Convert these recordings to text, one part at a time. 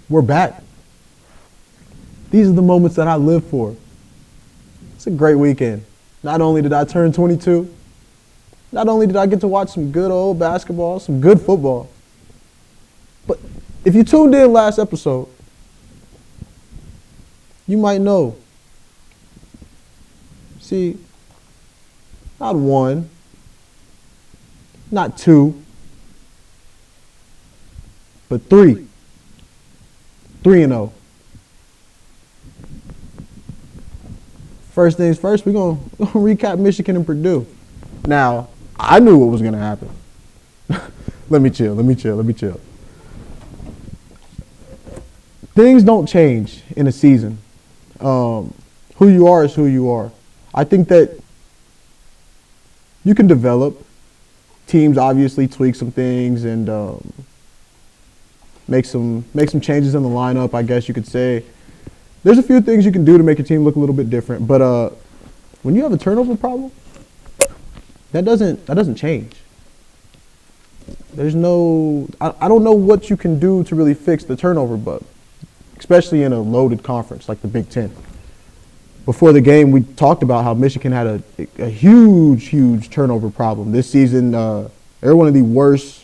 We're back. These are the moments that I live for. It's a great weekend. Not only did I turn 22, not only did I get to watch some good old basketball, some good football, but if you tuned in last episode, you might know. See, not one, not two, but three. 3-0. First things first, we're going to recap Michigan and Purdue. Now, I knew what was going to happen. Let me chill. Things don't change in a season. Who you are is who you are. I think that you can develop. Teams obviously tweak some things and make some changes in the lineup, I guess you could say. There's a few things you can do to make your team look a little bit different, but when you have a turnover problem, that doesn't change. There's no I don't know what you can do to really fix the turnover bug, especially in a loaded conference like the Big Ten. Before the game, we talked about how Michigan had a huge turnover problem. This season, they're one of the worst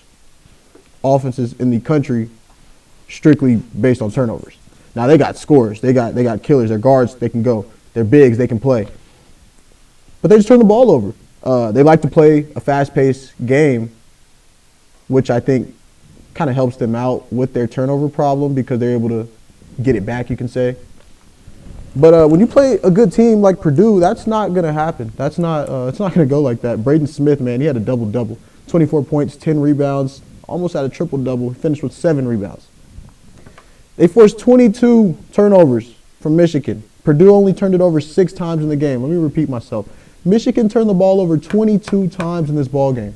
offenses in the country strictly based on turnovers. Now, they got scorers. They got killers. They're guards. They can go. They're bigs. They can play. But they just turn the ball over. They like to play a fast-paced game, which I think kind of helps them out with their turnover problem because they're able to get it back, you can say. But when you play a good team like Purdue, that's not going to happen. It's not going to go like that. Braden Smith, man, he had a double-double. 24 points, 10 rebounds, almost had a triple-double. Finished with 7 rebounds. They forced 22 turnovers from Michigan. Purdue only turned it over 6 times in the game. Let me repeat myself. Michigan turned the ball over 22 times in this ball game.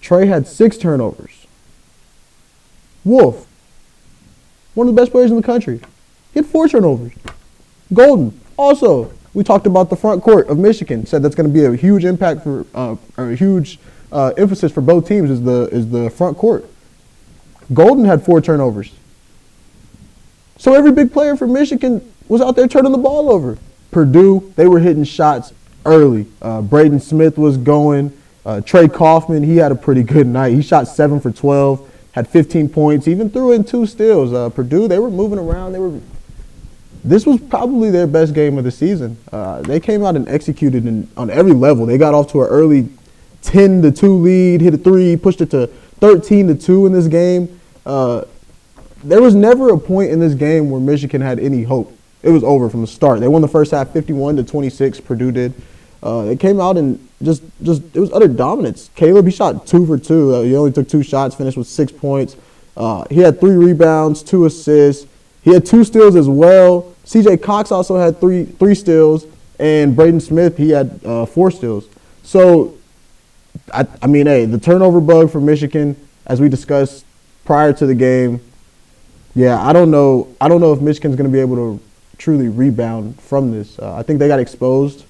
Trey had 6 turnovers. Wolf, one of the best players in the country, he had 4 turnovers. Golden, also, we talked about the front court of Michigan. Said that's going to be a huge impact for, or a huge emphasis for both teams is the front court. Golden had 4 turnovers. So every big player for Michigan was out there turning the ball over. Purdue, they were hitting shots early. Braden Smith was going. Trey Kaufman, he had a pretty good night. He shot 7 for 12, had 15 points, even threw in 2 steals. Purdue, they were moving around. This was probably their best game of the season. They came out and executed on every level. They got off to an early 10-2 lead, hit a 3, pushed it to 13-2 in this game. There was never a point in this game where Michigan had any hope. It was over from the start. They won the first half 51-26, Purdue did. They came out and just it was utter dominance. Caleb, he shot 2 for 2. He only took 2 shots, finished with 6 points. He had 3 rebounds, 2 assists. He had 2 steals as well. CJ Cox also had three steals, and Braden Smith, he had 4 steals. So, I mean, hey, the turnover bug for Michigan, as we discussed prior to the game, yeah, I don't know if Michigan's going to be able to truly rebound from this. I think they got exposed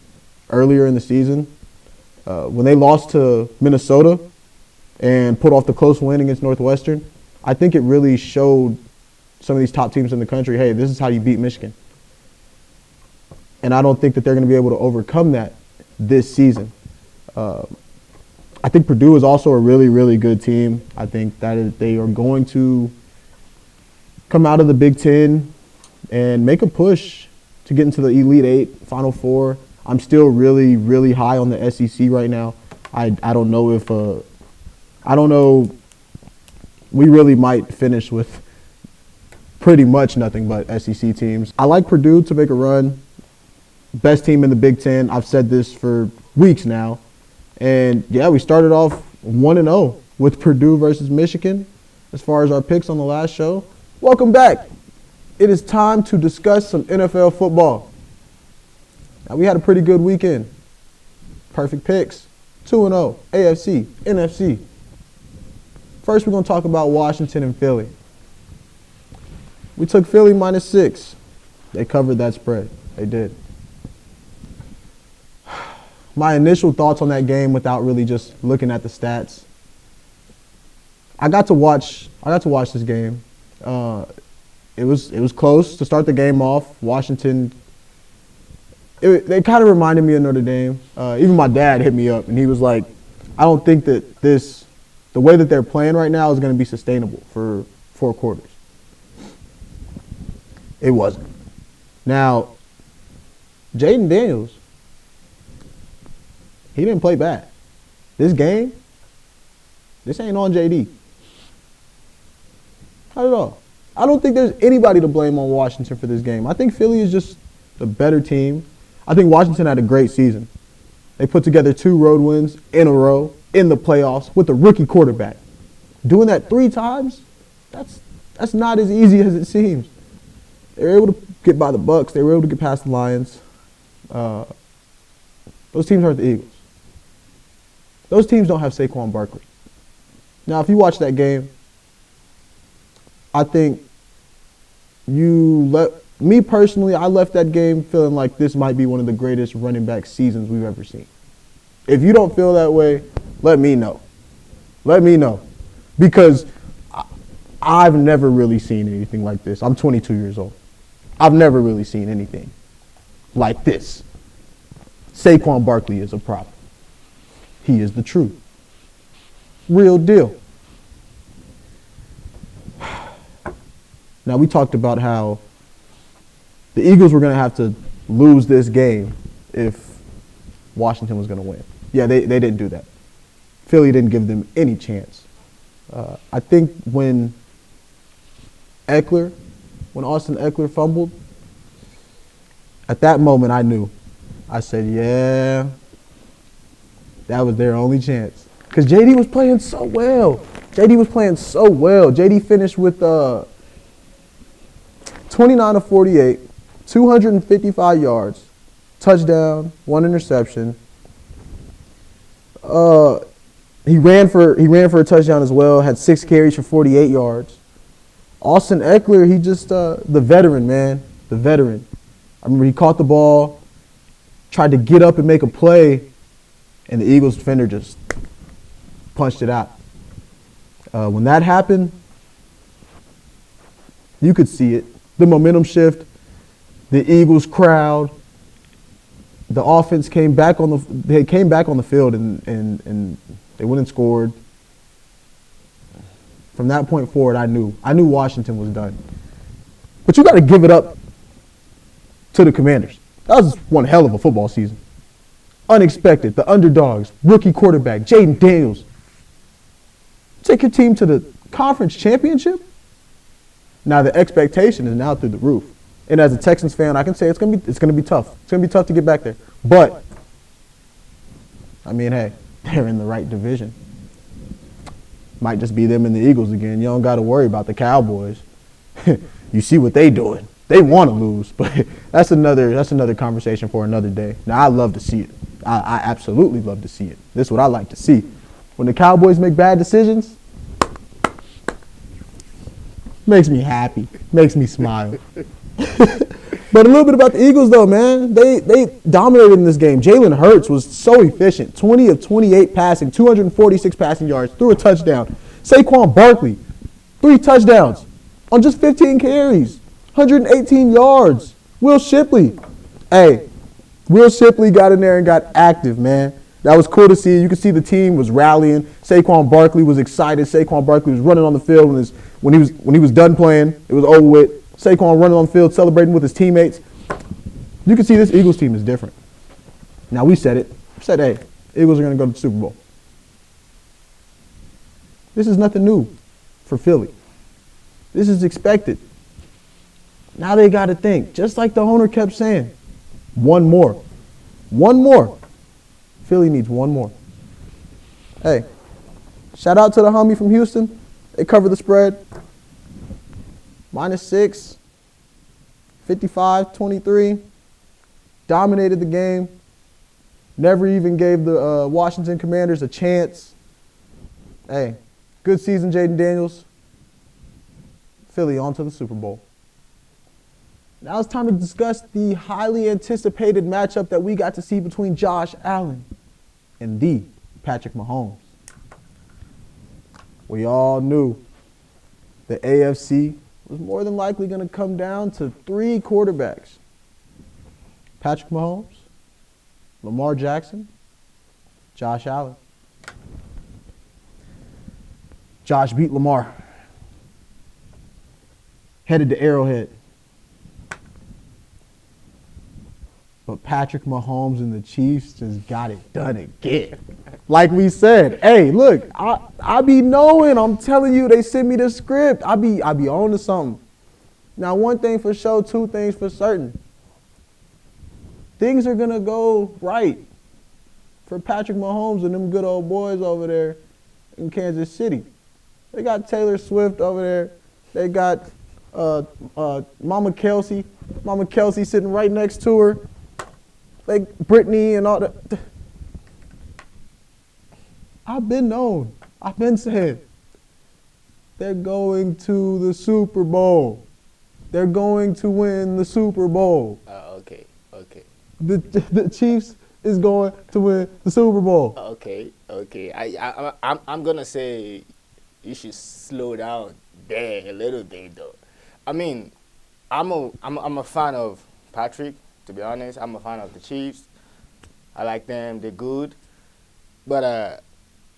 earlier in the season when they lost to Minnesota and put off the close win against Northwestern. I think it really showed some of these top teams in the country, hey, this is how you beat Michigan. And I don't think that they're going to be able to overcome that this season. I think Purdue is also a really, really good team. I think that they are going to come out of the Big Ten and make a push to get into the Elite Eight, Final Four. I'm still really, really high on the SEC right now. I don't know if we really might finish with pretty much nothing but SEC teams. I like Purdue to make a run. Best team in the Big Ten. I've said this for weeks now. And, yeah, we started off 1-0 with Purdue versus Michigan as far as our picks on the last show. Welcome back. It is time to discuss some NFL football. Now, we had a pretty good weekend. Perfect picks. 2-0, AFC, NFC. First, we're going to talk about Washington and Philly. We took Philly -6. They covered that spread. They did. My initial thoughts on that game without really just looking at the stats. I got to watch this game. It was close to start the game off. Washington. They kind of reminded me of Notre Dame. Even my dad hit me up and he was like, "I don't think that the way that they're playing right now is going to be sustainable for 4 quarters." It wasn't. Now, Jaden Daniels, he didn't play bad. This game, this ain't on JD. Not at all. I don't think there's anybody to blame on Washington for this game. I think Philly is just the better team. I think Washington had a great season. They put together 2 road wins in a row in the playoffs with a rookie quarterback. Doing that 3 times, that's not as easy as it seems. They were able to get by the Bucks. They were able to get past the Lions. Those teams aren't the Eagles. Those teams don't have Saquon Barkley. Now, if you watch that game, I think me personally, I left that game feeling like this might be one of the greatest running back seasons we've ever seen. If you don't feel that way, let me know. Let me know. Because I've never really seen anything like this. I'm 22 years old. I've never really seen anything like this. Saquon Barkley is a problem. He is the truth. Real deal. Now, we talked about how the Eagles were going to have to lose this game if Washington was going to win. Yeah, they didn't do that. Philly didn't give them any chance. I think when Austin Eckler fumbled, at that moment I knew. I said, yeah, that was their only chance. Because JD was playing so well. JD finished with 29 of 48, 255 yards, touchdown, 1 interception. He ran for a touchdown as well, had 6 carries for 48 yards. Austin Eckler, he just the veteran, man. The veteran. I remember he caught the ball, tried to get up and make a play, and the Eagles defender just punched it out. When that happened, you could see it. The momentum shift, the Eagles crowd, the offense came back on the field and they went and scored. From that point forward, I knew Washington was done. But you got to give it up to the Commanders. That was one hell of a football season. Unexpected, the underdogs, rookie quarterback, Jaden Daniels. Take your team to the conference championship? Now the expectation is now through the roof. And as a Texans fan, I can say it's gonna be tough. It's gonna be tough to get back there. But I mean, hey, they're in the right division. Might just be them and the Eagles again. You don't got to worry about the Cowboys. You see what they doing. They want to lose, but that's another conversation for another day. Now, I love to see it. I absolutely love to see it. This is what I like to see. When the Cowboys make bad decisions, makes me happy, makes me smile. But a little bit about the Eagles, though, man. They dominated in this game. Jalen Hurts was so efficient. 20 of 28 passing, 246 passing yards, threw a touchdown. Saquon Barkley, 3 touchdowns on just 15 carries, 118 yards. Will Shipley got in there and got active, man. That was cool to see. You could see the team was rallying. Saquon Barkley was excited. Saquon Barkley was running on the field when he was done playing. It was over with. Saquon running on the field, celebrating with his teammates. You can see this Eagles team is different. Now, we said it. We said, hey, Eagles are going to go to the Super Bowl. This is nothing new for Philly. This is expected. Now they got to think, just like the owner kept saying, one more. One more. Philly needs one more. Hey, shout out to the homie from Houston. They covered the spread. -6, 55-23, dominated the game, never even gave the Washington Commanders a chance. Hey, good season, Jaden Daniels. Philly on to the Super Bowl. Now it's time to discuss the highly anticipated matchup that we got to see between Josh Allen and the Patrick Mahomes. We all knew the AFC was more than likely going to come down to 3 quarterbacks. Patrick Mahomes, Lamar Jackson, Josh Allen. Josh beat Lamar. Headed to Arrowhead. But Patrick Mahomes and the Chiefs just got it done again. Like we said, hey, look, I be knowing. I'm telling you, they send me the script. I be on to something. Now, one thing for sure, 2 things for certain. Things are going to go right for Patrick Mahomes and them good old boys over there in Kansas City. They got Taylor Swift over there. They got Mama Kelsey. Mama Kelsey sitting right next to her. Like Brittany and all that. I've been known. I've been saying. They're going to the Super Bowl. They're going to win the Super Bowl. Okay. The Chiefs is going to win the Super Bowl. Okay. I'm gonna say you should slow down there a little bit though. I mean, I'm a fan of Patrick. To be honest, I'm a fan of the Chiefs. I like them. They're good. But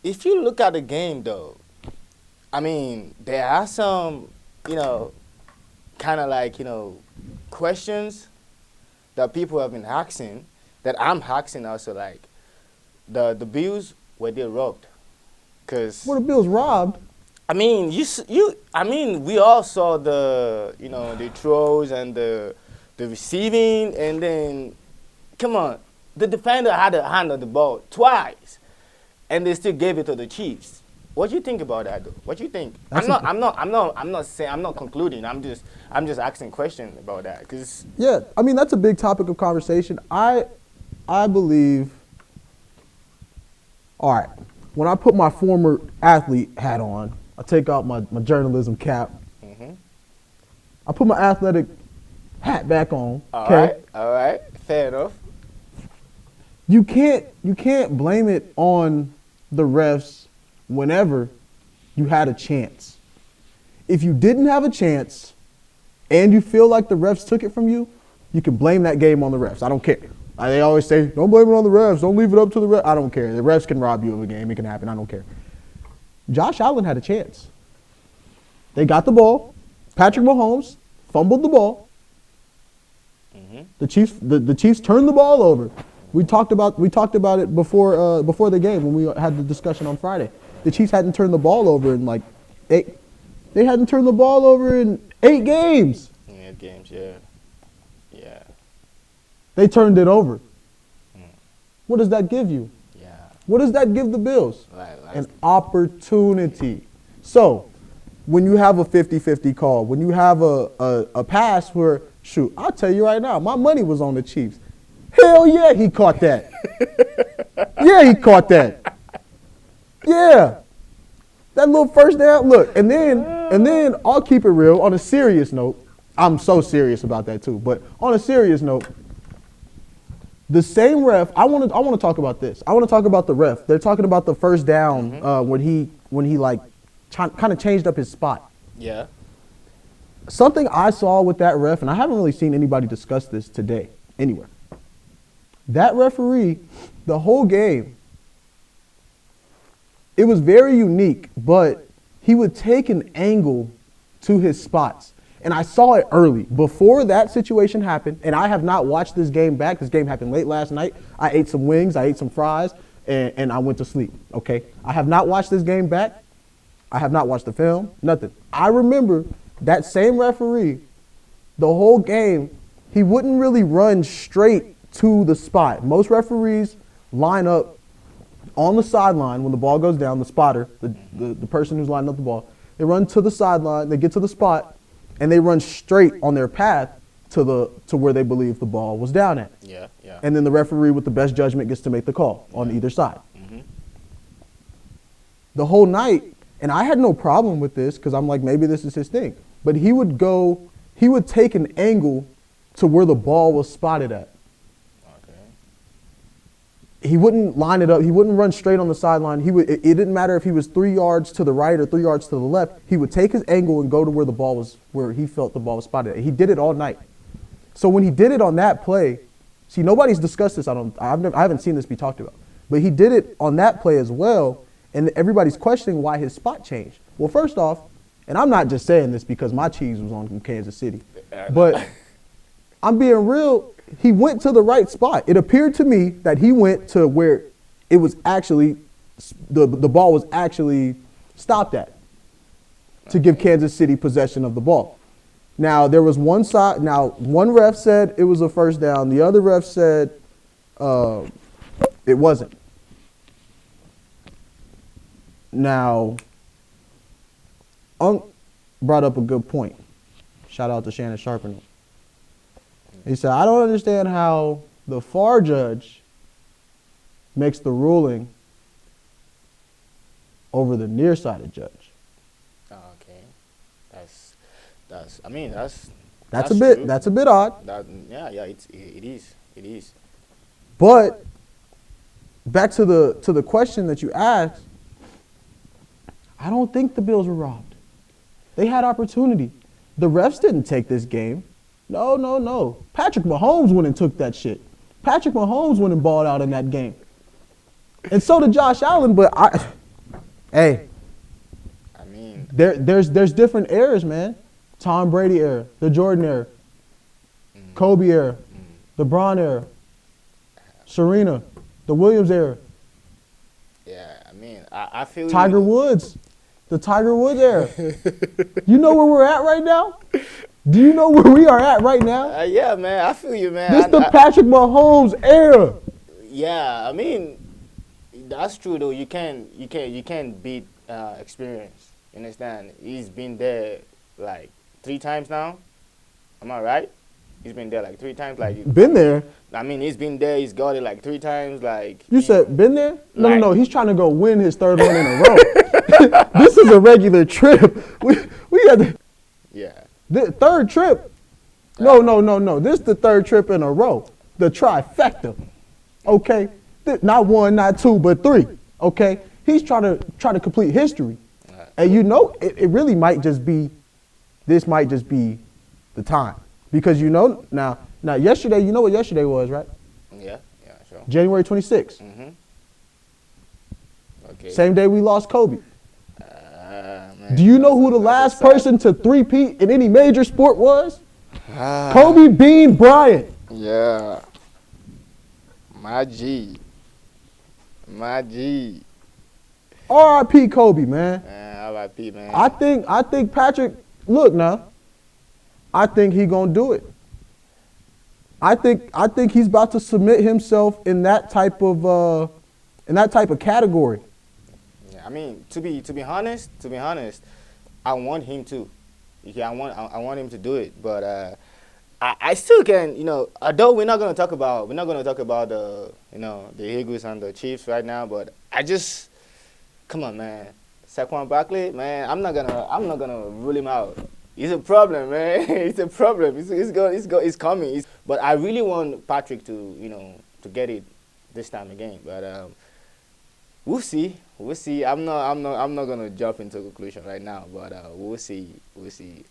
if you look at the game, though, I mean, there are some, kind of like, questions that people have been asking, that I'm asking also, like, the Bills, were they robbed? Cause were the Bills robbed? I mean, we all saw the, the throws and the receiving, and then, come on, the defender had a hand on the ball twice, and they still gave it to the Chiefs. What do you think about that, though? What do you think? I'm not concluding. I'm just asking questions about that, cause yeah, I mean that's a big topic of conversation. I believe. All right, when I put my former athlete hat on, I take out my journalism cap. Mm-hmm. I put my athletic hat back on. All right, fair enough. You can't blame it on the refs whenever you had a chance. If you didn't have a chance and you feel like the refs took it from you, you can blame that game on the refs. I don't care. They always say, don't blame it on the refs. Don't leave it up to the refs. I don't care. The refs can rob you of a game. It can happen. I don't care. Josh Allen had a chance. They got the ball. Patrick Mahomes fumbled the ball. Mm-hmm. The Chiefs turned the ball over. We talked about it before the game when we had the discussion on Friday. The Chiefs hadn't turned the ball over in like 8. They hadn't turned the ball over in 8 games. 8 games, yeah. They turned it over. What does that give you? Yeah. What does that give the Bills? Like an opportunity. So, when you have a 50-50 call, when you have a pass where, shoot, I'll tell you right now, my money was on the Chiefs. Hell yeah, he caught that. Yeah, he caught that. Yeah. That little first down, look, and then I'll keep it real on a serious note. I'm so serious about that too, but on a serious note, the same ref, I want to talk about this. I want to talk about the ref. They're talking about the first down when he like kind of changed up his spot. Yeah. Something I saw with that ref, and I haven't really seen anybody discuss this today anywhere. That referee, the whole game, it was very unique, but he would take an angle to his spots. And I saw it early, before that situation happened, and I have not watched this game back. This game happened late last night. I ate some wings, I ate some fries, and I went to sleep, okay? I have not watched this game back. I have not watched the film, nothing. I remember that same referee, the whole game, he wouldn't really run straight to the spot. Most referees line up on the sideline when the ball goes down, the spotter, the person who's lining up the ball. They run to the sideline, they get to the spot, and they run straight on their path to where they believe the ball was down at. Yeah. And then the referee with the best judgment gets to make the call on either side. Mm-hmm. The whole night, and I had no problem with this because I'm like, maybe this is his thing. But he would take an angle to where the ball was spotted at. Okay. He wouldn't line it up. He wouldn't run straight on the sideline. It didn't matter if he was 3 yards to the right or 3 yards to the left. He would take his angle and go to where he felt the ball was spotted. He did it all night. So when he did it on that play, see, nobody's discussed this. I haven't seen this be talked about. But he did it on that play as well, and everybody's questioning why his spot changed. Well, first off, and I'm not just saying this because my cheese was on Kansas City, but I'm being real. He went to the right spot. It appeared to me that he went to where it was actually the ball was actually stopped at to give Kansas City possession of the ball. Now, there was one side. Now, one ref said it was a first down. The other ref said it wasn't. Now, Unc brought up a good point. Shout out to Shannon Sharpen. He said, I don't understand how the FAR judge makes the ruling over the nearsighted judge. Okay, that's a bit true. That's a bit odd. It is. But back to the question that you asked, I don't think the Bills were robbed. They had opportunity. The refs didn't take this game. No. Patrick Mahomes went and took that shit. Patrick Mahomes went and balled out in that game. And so did Josh Allen, but there's different eras, man. Tom Brady era, the Jordan era, Kobe era, the Bron era, Serena, the Williams era. Yeah, I feel Tiger Woods, the Tiger Woods era. You know where we're at right now? Do you know where we are at right now? Yeah, man, I feel you, man. This is the Patrick Mahomes era. Yeah, that's true though. You can't beat experience. You understand? He's been there like 3 times now. Am I right? He's been there like 3 times. Been there? He's been there. He's got it like 3 times. You said been there? No. He's trying to go win his 3rd one in a row. This is a regular trip. We had the. Yeah. The 3rd trip. No. This is the 3rd trip in a row. The trifecta. Okay? Not 1, not 2, but 3. Okay? He's trying to complete history. And it really might just be, this might just be the time. Because now yesterday, you know what yesterday was, right? Yeah, sure. January 26th. Mm-hmm. Okay. Same day we lost Kobe. Do you know who the last person to 3-peat in any major sport was? Kobe Bean Bryant. Yeah. My G. R.I.P. Kobe, man. R.I.P. man. I think Patrick, look now, I think he gonna do it. I think he's about to submit himself in that type of category. To be honest, I want him to. Yeah, I want him to do it, but I still can, although we're not gonna talk about the the Eagles and the Chiefs right now, but come on, man. Saquon Barkley, man, I'm not gonna rule him out. It's a problem, man. It's a problem. It's coming. But I really want Patrick to get it this time again. But we'll see. I'm not gonna jump into a conclusion right now. But we'll see.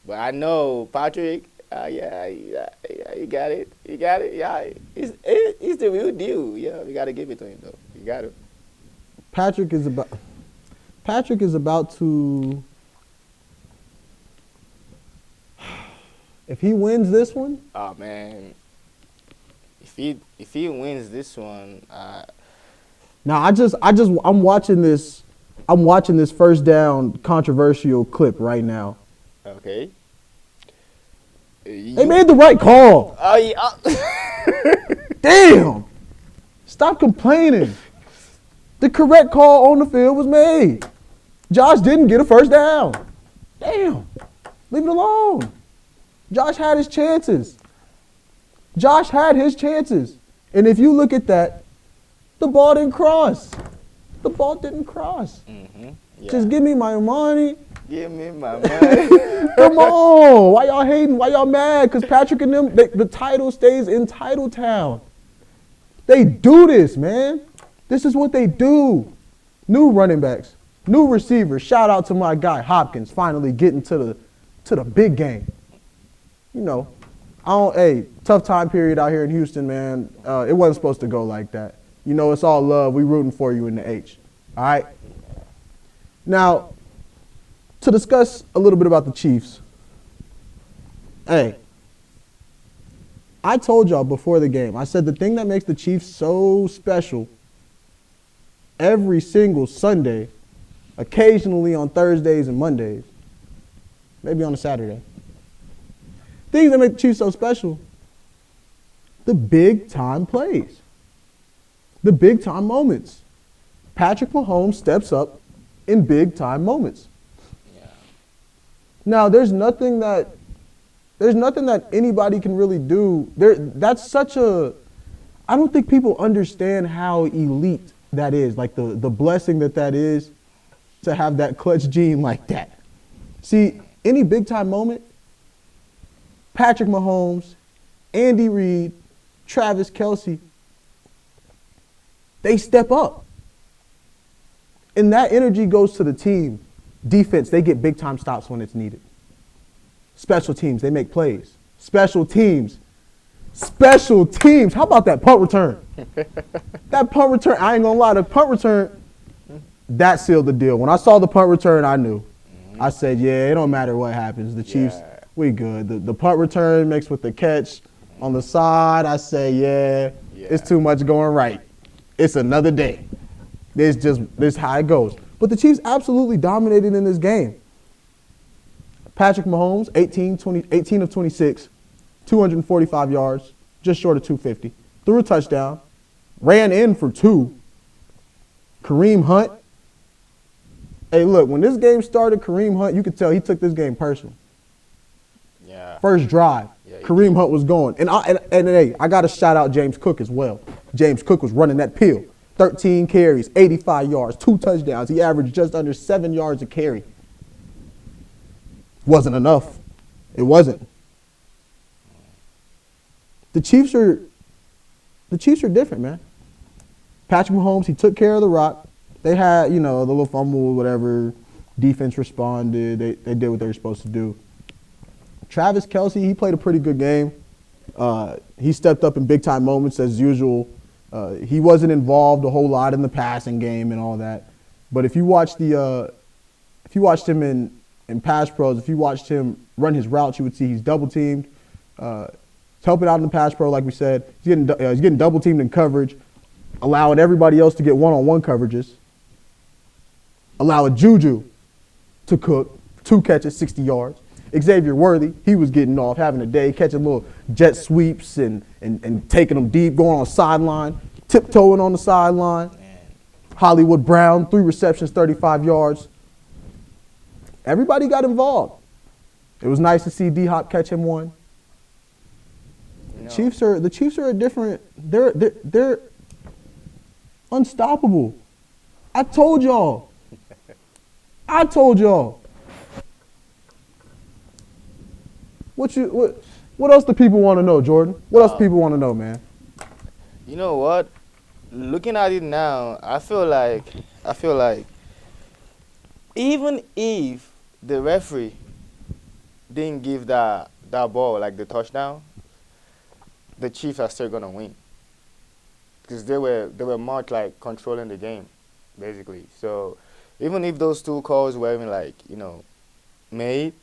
But I know Patrick. Yeah, you got it. Yeah, he's the real deal. Yeah, we gotta give it to him though. You got it. Patrick is about to. If he wins this one, oh man, if he wins this one, now I'm watching this 1st down controversial clip right now. Okay. They made the right call. Oh yeah. Damn. Stop complaining. The correct call on the field was made. Josh didn't get a 1st down. Damn. Leave it alone. Josh had his chances. And if you look at that, the ball didn't cross. Mm-hmm. Yeah. Just give me my money. Give me my money. Come on. Why y'all hating? Why y'all mad? Because Patrick and them, the title stays in Title Town. They do this, man. This is what they do. New running backs, new receivers. Shout out to my guy Hopkins finally getting to the big game. You know, tough time period out here in Houston, man. It wasn't supposed to go like that. You know, it's all love. We rooting for you in the H. All right? Now, to discuss a little bit about the Chiefs. Hey, I told y'all before the game, I said the thing that makes the Chiefs so special every single Sunday, occasionally on Thursdays and Mondays, maybe on a Saturday. Things that make the Chiefs so special, the big-time plays, the big-time moments. Patrick Mahomes steps up in big-time moments. Yeah. Now, there's nothing that anybody can really do. That's such a – I don't think people understand how elite that is, like the blessing that is to have that clutch gene like that. See, any big-time moment, Patrick Mahomes, Andy Reid, Travis Kelce, they step up. And that energy goes to the team. Defense, they get big-time stops when it's needed. Special teams, they make plays. Special teams. How about that punt return? That punt return, I ain't gonna lie, the punt return, that sealed the deal. When I saw the punt return, I knew. I said, yeah, it don't matter what happens. The Chiefs, we good. The punt return mixed with the catch on the side, I say, yeah, it's too much going right. It's another day. This is how it goes. But the Chiefs absolutely dominated in this game. Patrick Mahomes, 18 of 26, 245 yards, just short of 250. Threw a touchdown, ran in for 2. Kareem Hunt. Hey, look, when this game started, Kareem Hunt, you could tell he took this game personal. Yeah. First drive, Kareem Hunt was going. And hey, I got to shout out James Cook as well. James Cook was running that peel. 13 carries, 85 yards, 2 touchdowns. He averaged just under 7 yards a carry. Wasn't enough. It wasn't. The Chiefs are different, man. Patrick Mahomes, he took care of the rock. They had, the little fumble, whatever. Defense responded. They did what they were supposed to do. Travis Kelce, he played a pretty good game. He stepped up in big-time moments as usual. He wasn't involved a whole lot in the passing game and all that. But if you watched him in pass pros, if you watched him run his routes, you would see he's double teamed. He's helping out in the pass pro, like we said. He's getting double teamed in coverage, allowing everybody else to get one-on-one coverages, allowing Juju to cook, 2 catches, 60 yards. Xavier Worthy, he was getting off, having a day, catching little jet sweeps and taking them deep, going on the sideline, tiptoeing on the sideline. Hollywood Brown, 3 receptions, 35 yards. Everybody got involved. It was nice to see D-Hop catch him one. The Chiefs are a different. They're unstoppable. I told y'all. What else do people want to know, Jordan? What else do people want to know, man? You know what? Looking at it now, I feel like even if the referee didn't give that ball, like the touchdown, the Chiefs are still gonna win because they were much like controlling the game, basically. So even if those 2 calls were even made,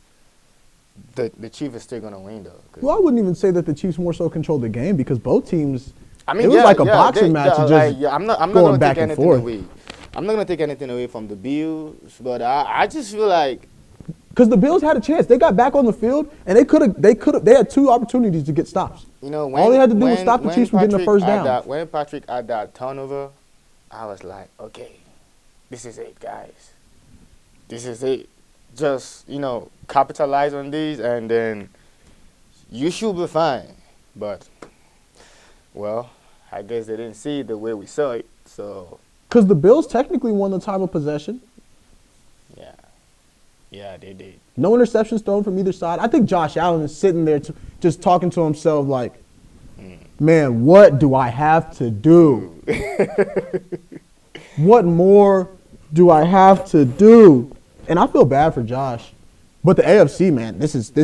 the Chiefs is still gonna win though. Well, I wouldn't even say that the Chiefs more so controlled the game because both teams. I mean, it was like a boxing match. I'm not going to take anything away. I'm not going to take anything away from the Bills, but I just feel like because the Bills had a chance, they got back on the field and they had 2 opportunities to get stops. All they had to do was stop the Chiefs from getting the first down. When Patrick had that turnover, I was like, okay, this is it, guys. This is it. Just capitalize on these, and then you should be fine. But well, I guess they didn't see it the way we saw it. So because the Bills technically won the time of possession. Yeah, they did. No interceptions thrown from either side. I think Josh Allen is sitting there just talking to himself like, Man, what do I have to do? What more do I have to do? And I feel bad for Josh. But the AFC, man, this is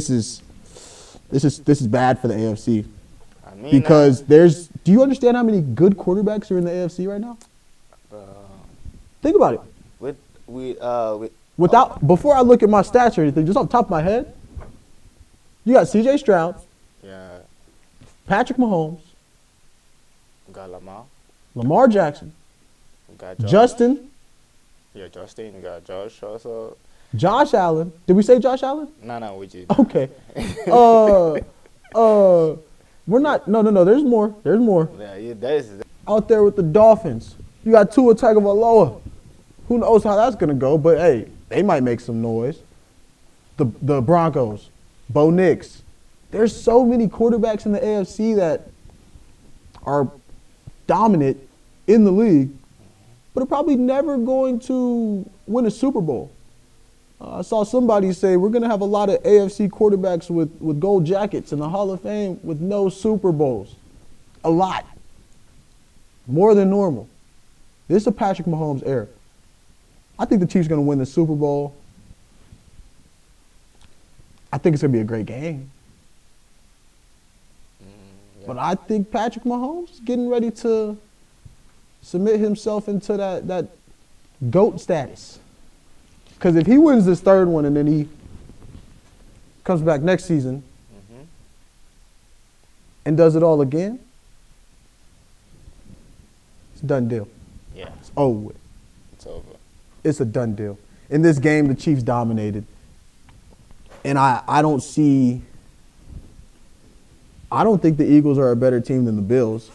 bad for the AFC. I mean, Because do you understand how many good quarterbacks are in the AFC right now? Think about it. Before I look at my stats or anything, just off the top of my head, you got C.J. Stroud, yeah, Patrick Mahomes, we got Lamar Jackson, we got Josh. Justin, Yeah, Justin, we got Josh also. Josh Allen. Did we say Josh Allen? No, we did. Okay. We're not. No. There's more. Yeah, that is. Out there with the Dolphins, you got Tua Tagovailoa. Who knows how that's gonna go? But hey, they might make some noise. The Broncos, Bo Nix. There's so many quarterbacks in the AFC that are dominant in the league, but are probably never going to win a Super Bowl. I saw somebody say we're going to have a lot of AFC quarterbacks with gold jackets in the Hall of Fame with no Super Bowls. A lot. More than normal. This is a Patrick Mahomes era. I think the Chiefs are going to win the Super Bowl. I think it's going to be a great game. Yeah. But I think Patrick Mahomes is getting ready to submit himself into that GOAT status. Because if he wins this third one and then he comes back next season and does it all again, it's a done deal. Yeah, It's over with. it's over. It's a done deal. In this game, the Chiefs dominated. And I don't think the Eagles are a better team than the Bills.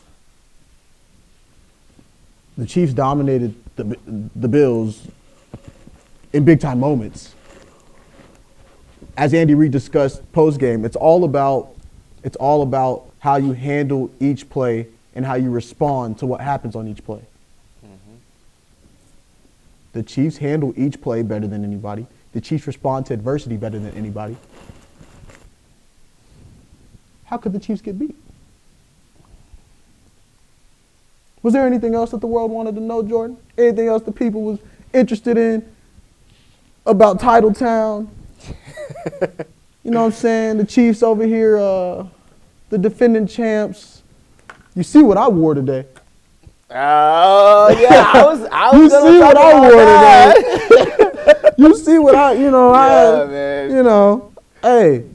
The Chiefs dominated the Bills in big-time moments. As Andy Reid discussed post-game, it's all about how you handle each play and how you respond to what happens on each play. The Chiefs handle each play better than anybody. The Chiefs respond to adversity better than anybody. How could the Chiefs get beat? Was there anything else that the world wanted to know, Jordan? Anything else that people was interested in about Titletown? You know what I'm saying? The Chiefs over here, the defending champs. You see what I wore today. Oh, yeah, I was You gonna see talk what I about wore that. today. You see what Man. Hey,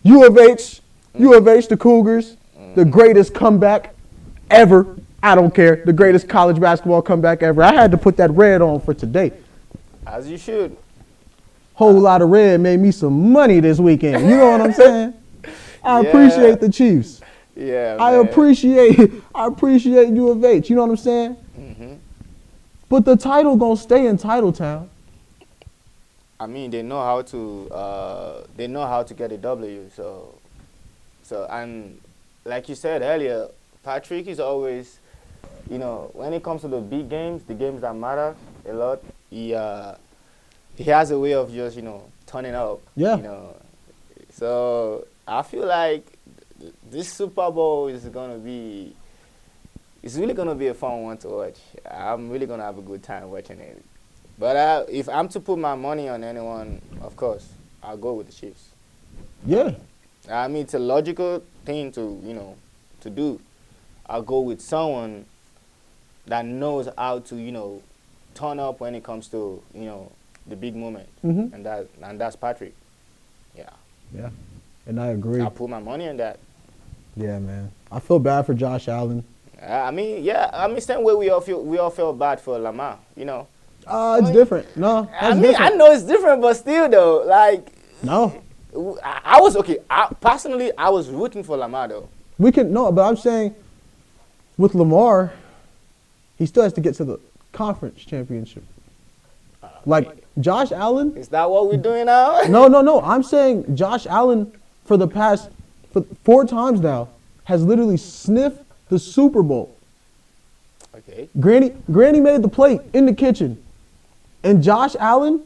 U of H, the Cougars, the greatest comeback ever. I don't care. The greatest college basketball comeback ever. I had to put that red on for today. As you should. Whole lot of red made me some money this weekend. You know what I'm saying? I appreciate the Chiefs. Yeah, I man. appreciate U of H. You know what I'm saying? But the title gonna stay in Titletown. I mean, they know how to get a W. So and like you said earlier, Patrick is always, when it comes to the big games, the games that matter a lot, he has a way of just turning up. Yeah. So I feel like this Super Bowl is really gonna be a fun one to watch. I'm really gonna have a good time watching it. But if I'm to put my money on anyone, of course, I'll go with the Chiefs. Yeah. I mean, it's a logical thing to do. I'll go with someone that knows how to, turn up when it comes to, the big moment. And that's Patrick. Yeah. Yeah. And I agree. I'll put my money on that. Yeah, man. I feel bad for Josh Allen. Same way we all feel bad for Lamar, It's different. No, that's different. I know it's different, but still though, like. No. I was okay. Personally, I was rooting for Lamar though. But I'm saying with Lamar, he still has to get to the conference championship. Like Josh Allen. Is that what we're doing now? No. I'm saying Josh Allen for 4 times now has literally sniffed the Super Bowl. Okay. Granny made the plate in the kitchen, and Josh Allen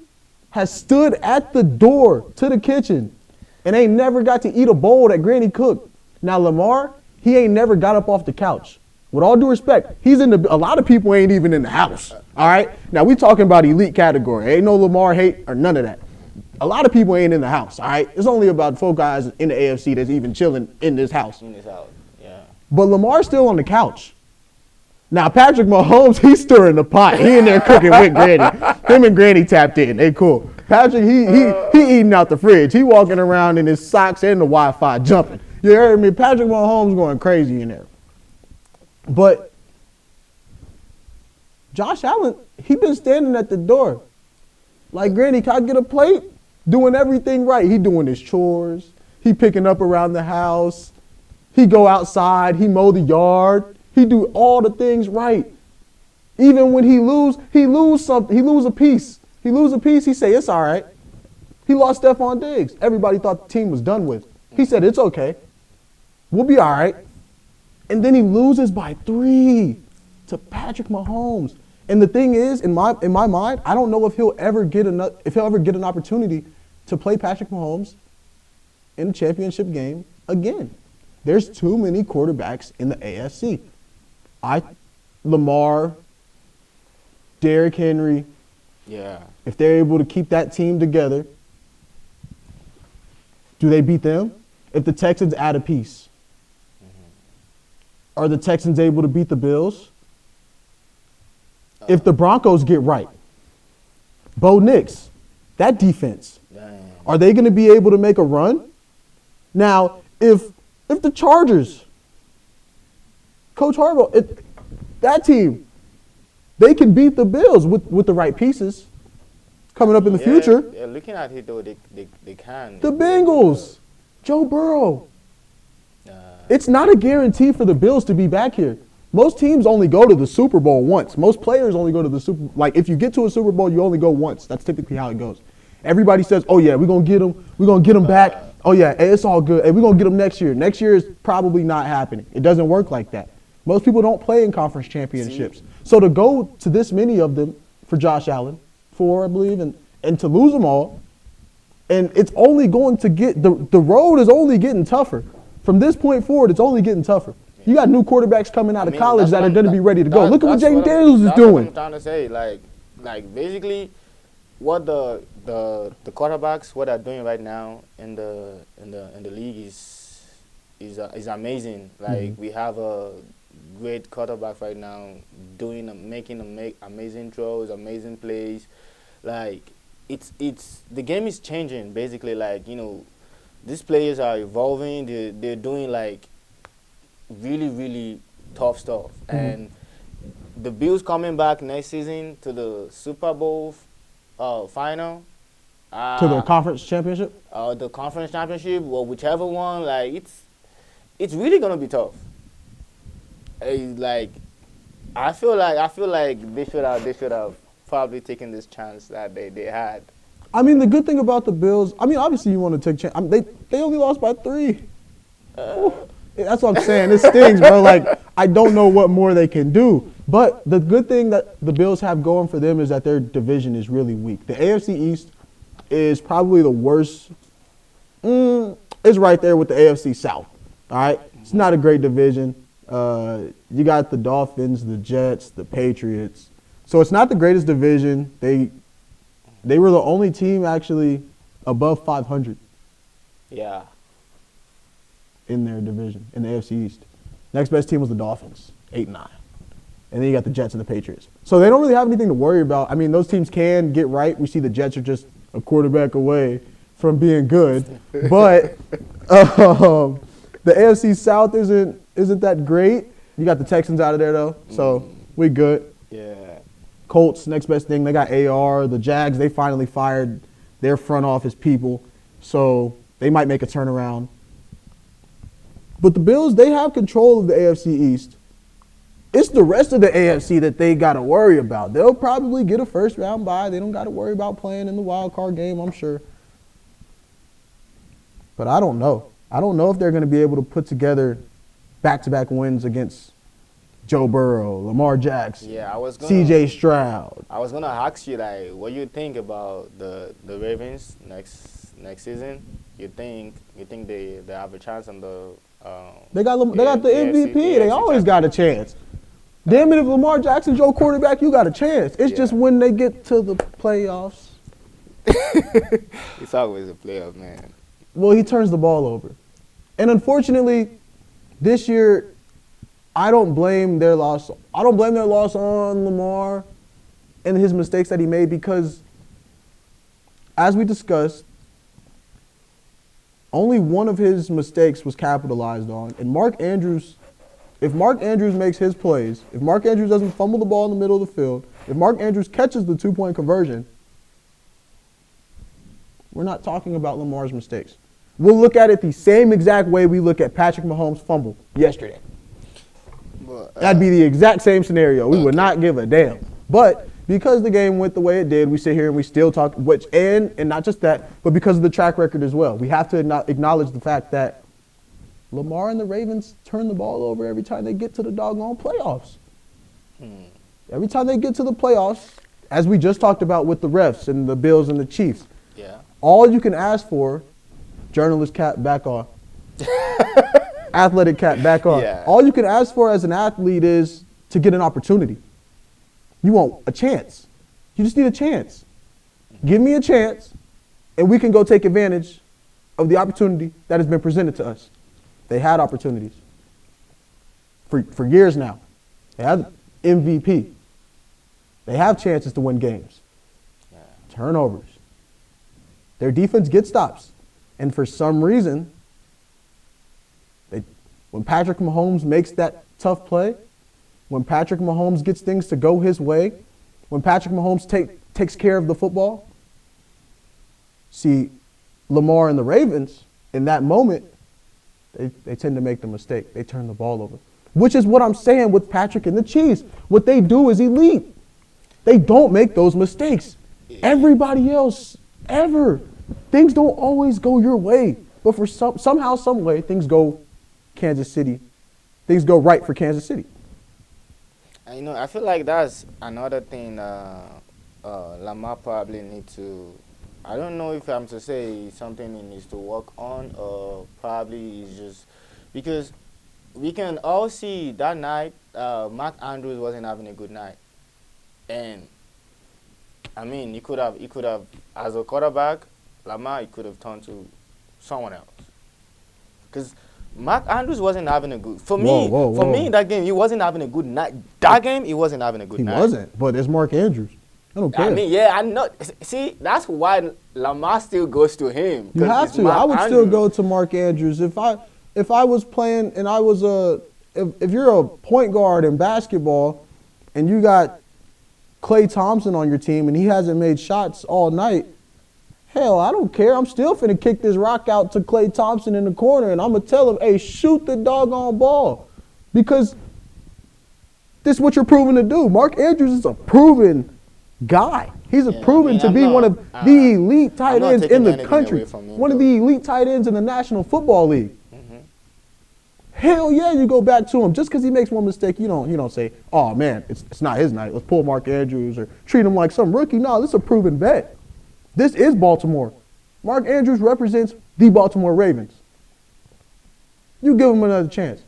has stood at the door to the kitchen and ain't never got to eat a bowl that Granny cooked. Now Lamar, He ain't never got up off the couch. With all due respect, he's in a lot of people ain't even in the house. All right? Now, we talking about elite category. Ain't no Lamar hate or none of that. A lot of people ain't in the house, all right? It's only about 4 guys in the AFC that's even chilling in this house. In his house, yeah. But Lamar's still on the couch. Now, Patrick Mahomes, he's stirring the pot. He in there cooking with Granny. Him and Granny tapped in. They cool. Patrick, he eating out the fridge. He walking around in his socks and the Wi-Fi jumping. You heard me? Patrick Mahomes going crazy in there. But Josh Allen, he been standing at the door. Like, Granny, can I get a plate? Doing everything right. He doing his chores. He picking up around the house. He go outside. He mow the yard. He do all the things right. Even when he lose something. He lose a piece. He say, it's all right. He lost Stephon Diggs. Everybody thought the team was done with. He said, it's okay. We'll be all right. And then he loses by 3 to Patrick Mahomes. And the thing is, in my mind, I don't know if he'll ever get an opportunity to play Patrick Mahomes in a championship game again. There's too many quarterbacks in the AFC. Lamar, Derrick Henry. Yeah. If they're able to keep that team together, do they beat them? If the Texans add a piece, are the Texans able to beat the Bills? If the Broncos get right, Bo Nix, that defense, are they going to be able to make a run? Now, if the Chargers, Coach Harbaugh, that team, they can beat the Bills with the right pieces coming up in the future. Yeah, looking at it though, they can. The Bengals, Joe Burrow. It's not a guarantee for the Bills to be back here. Most teams only go to the Super Bowl once. Most players only go to the Super Bowl. Like, if you get to a Super Bowl, you only go once. That's typically how it goes. Everybody says, oh, yeah, we're going to get them. We're going to get them back. Oh, yeah, hey, it's all good. Hey, we're going to get them next year. Next year is probably not happening. It doesn't work like that. Most people don't play in conference championships. So to go to this many of them for Josh Allen, 4, I believe, and to lose them all, and it's only going to get – the road is only getting tougher. From this point forward, it's only getting tougher. You got new quarterbacks coming out of college that are going to be ready to go. Look at what Jaden Daniels is doing. That's what I'm trying to say. Like basically, what the quarterbacks what they're doing right now in the league is amazing. Like we have a great quarterback right now making amazing throws, amazing plays. Like it's the game is changing basically. Like, you know, these players are evolving. They're doing like really, really tough stuff. And the Bills coming back next season to the Super Bowl final. To the conference championship? The conference championship, or whichever one. Like, it's really going to be tough. Like, I feel like they should have probably taken this chance that they had. I mean, the good thing about the Bills, I mean, obviously you want to take chance. I mean, they only lost by 3. That's what I'm saying. It stings, bro. Like, I don't know what more they can do. But the good thing that the Bills have going for them is that their division is really weak. The AFC East is probably the worst. It's right there with the AFC South. All right? It's not a great division. You got the Dolphins, the Jets, the Patriots. So it's not the greatest division. They were the only team actually above 500. Yeah. In their division, in the AFC East. Next best team was the Dolphins, 8-9. And then you got the Jets and the Patriots. So they don't really have anything to worry about. I mean, those teams can get right. We see the Jets are just a quarterback away from being good. But the AFC South isn't that great. You got the Texans out of there, though, so we good. Yeah. Colts, next best thing. They got AR. The Jags, they finally fired their front office people, so they might make a turnaround. But the Bills, they have control of the AFC East. It's the rest of the AFC that they got to worry about. They'll probably get a first-round bye. They don't got to worry about playing in the wild card game, I'm sure. But I don't know. I don't know if they're going to be able to put together back-to-back wins against Joe Burrow, Lamar Jackson, C.J. Stroud. I was going to ask you, like, what you think about the Ravens next season? You think they have a chance on the They got the MVP. They always got a chance. Damn it, if Lamar Jackson's your quarterback, you got a chance. It's just when they get to the playoffs. It's always a playoff, man. Well, he turns the ball over. And unfortunately, this year, I don't blame their loss. I don't blame their loss on Lamar and his mistakes that he made because, as we discussed, only one of his mistakes was capitalized on. And Mark Andrews, if Mark Andrews makes his plays, if Mark Andrews doesn't fumble the ball in the middle of the field, if Mark Andrews catches the 2-point conversion, we're not talking about Lamar's mistakes. We'll look at it the same exact way we look at Patrick Mahomes' fumble yesterday. That'd be the exact same scenario. We would not give a damn. But because the game went the way it did, we sit here and we still talk, and not just that, but because of the track record as well. We have to acknowledge the fact that Lamar and the Ravens turn the ball over every time they get to the doggone playoffs. Every time they get to the playoffs, as we just talked about with the refs and the Bills and the Chiefs, all you can ask for, journalist cap back on, athletic cap back on. All you can ask for as an athlete is to get an opportunity. You want a chance. You just need a chance. Give me a chance, and we can go take advantage of the opportunity that has been presented to us. They had opportunities for years now. They had MVP. They have chances to win games. Turnovers. Their defense gets stops. And for some reason, when Patrick Mahomes makes that tough play, when Patrick Mahomes gets things to go his way, when Patrick Mahomes takes care of the football, see, Lamar and the Ravens, in that moment, they tend to make the mistake. They turn the ball over, which is what I'm saying with Patrick and the Chiefs. What they do is elite. They don't make those mistakes. Everybody else, things don't always go your way. But for somehow, some way, things go Kansas City. Things go right for Kansas City. And, I feel like that's another thing Lamar probably needs to, I don't know if I'm to say something he needs to work on, or probably is just because we can all see that night Mark Andrews wasn't having a good night. And I mean, he could have, as a quarterback, Lamar, he could have turned to someone else. Because Mark Andrews wasn't having a good, for me, that game, he wasn't having a good night. That game, he wasn't having a good night. He wasn't, but it's Mark Andrews. I don't care. I mean, I know. See, that's why Lamar still goes to him. You have to. I would still go to Mark Andrews. If I was playing and I was if you're a point guard in basketball and you got Klay Thompson on your team and he hasn't made shots all night, hell, I don't care. I'm still finna kick this rock out to Klay Thompson in the corner and I'm going to tell him, hey, shoot the doggone ball. Because this is what you're proven to do. Mark Andrews is a proven guy. He's proven to be one of the elite tight ends in the country. One of the elite tight ends in the National Football League. Hell yeah, you go back to him. Just because he makes one mistake, you don't say, oh man, it's not his night. Let's pull Mark Andrews or treat him like some rookie. No, this is a proven vet. This is Baltimore. Mark Andrews represents the Baltimore Ravens. You give him another chance.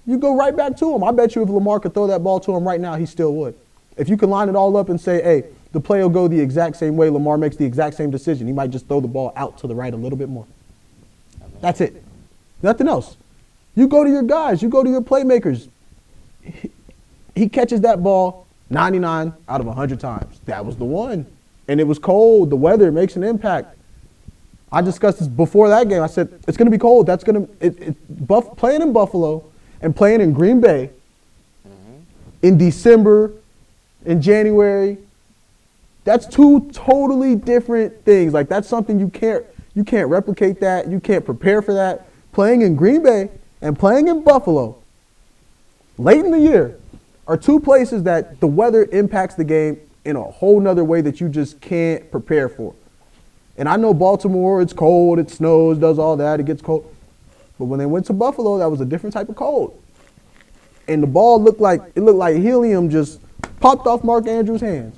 You go right back to him. I bet you if Lamar could throw that ball to him right now, he still would. If you can line it all up and say, hey, the play will go the exact same way, Lamar makes the exact same decision, he might just throw the ball out to the right a little bit more. That's it. Nothing else. You go to your guys. You go to your playmakers. He catches that ball 99 out of 100 times. That was the one. And it was cold. The weather makes an impact. I discussed this before that game. I said, it's going to be cold. That's going to playing in Buffalo and playing in Green Bay in December, in January, that's two totally different things. Like, that's something you can't replicate that. You can't prepare for that. Playing in Green Bay and playing in Buffalo late in the year are two places that the weather impacts the game in a whole nother way that you just can't prepare for. And I know Baltimore, it's cold, it snows, does all that, it gets cold. But when they went to Buffalo, that was a different type of cold. And the ball looked like helium just popped off Mark Andrews' hands.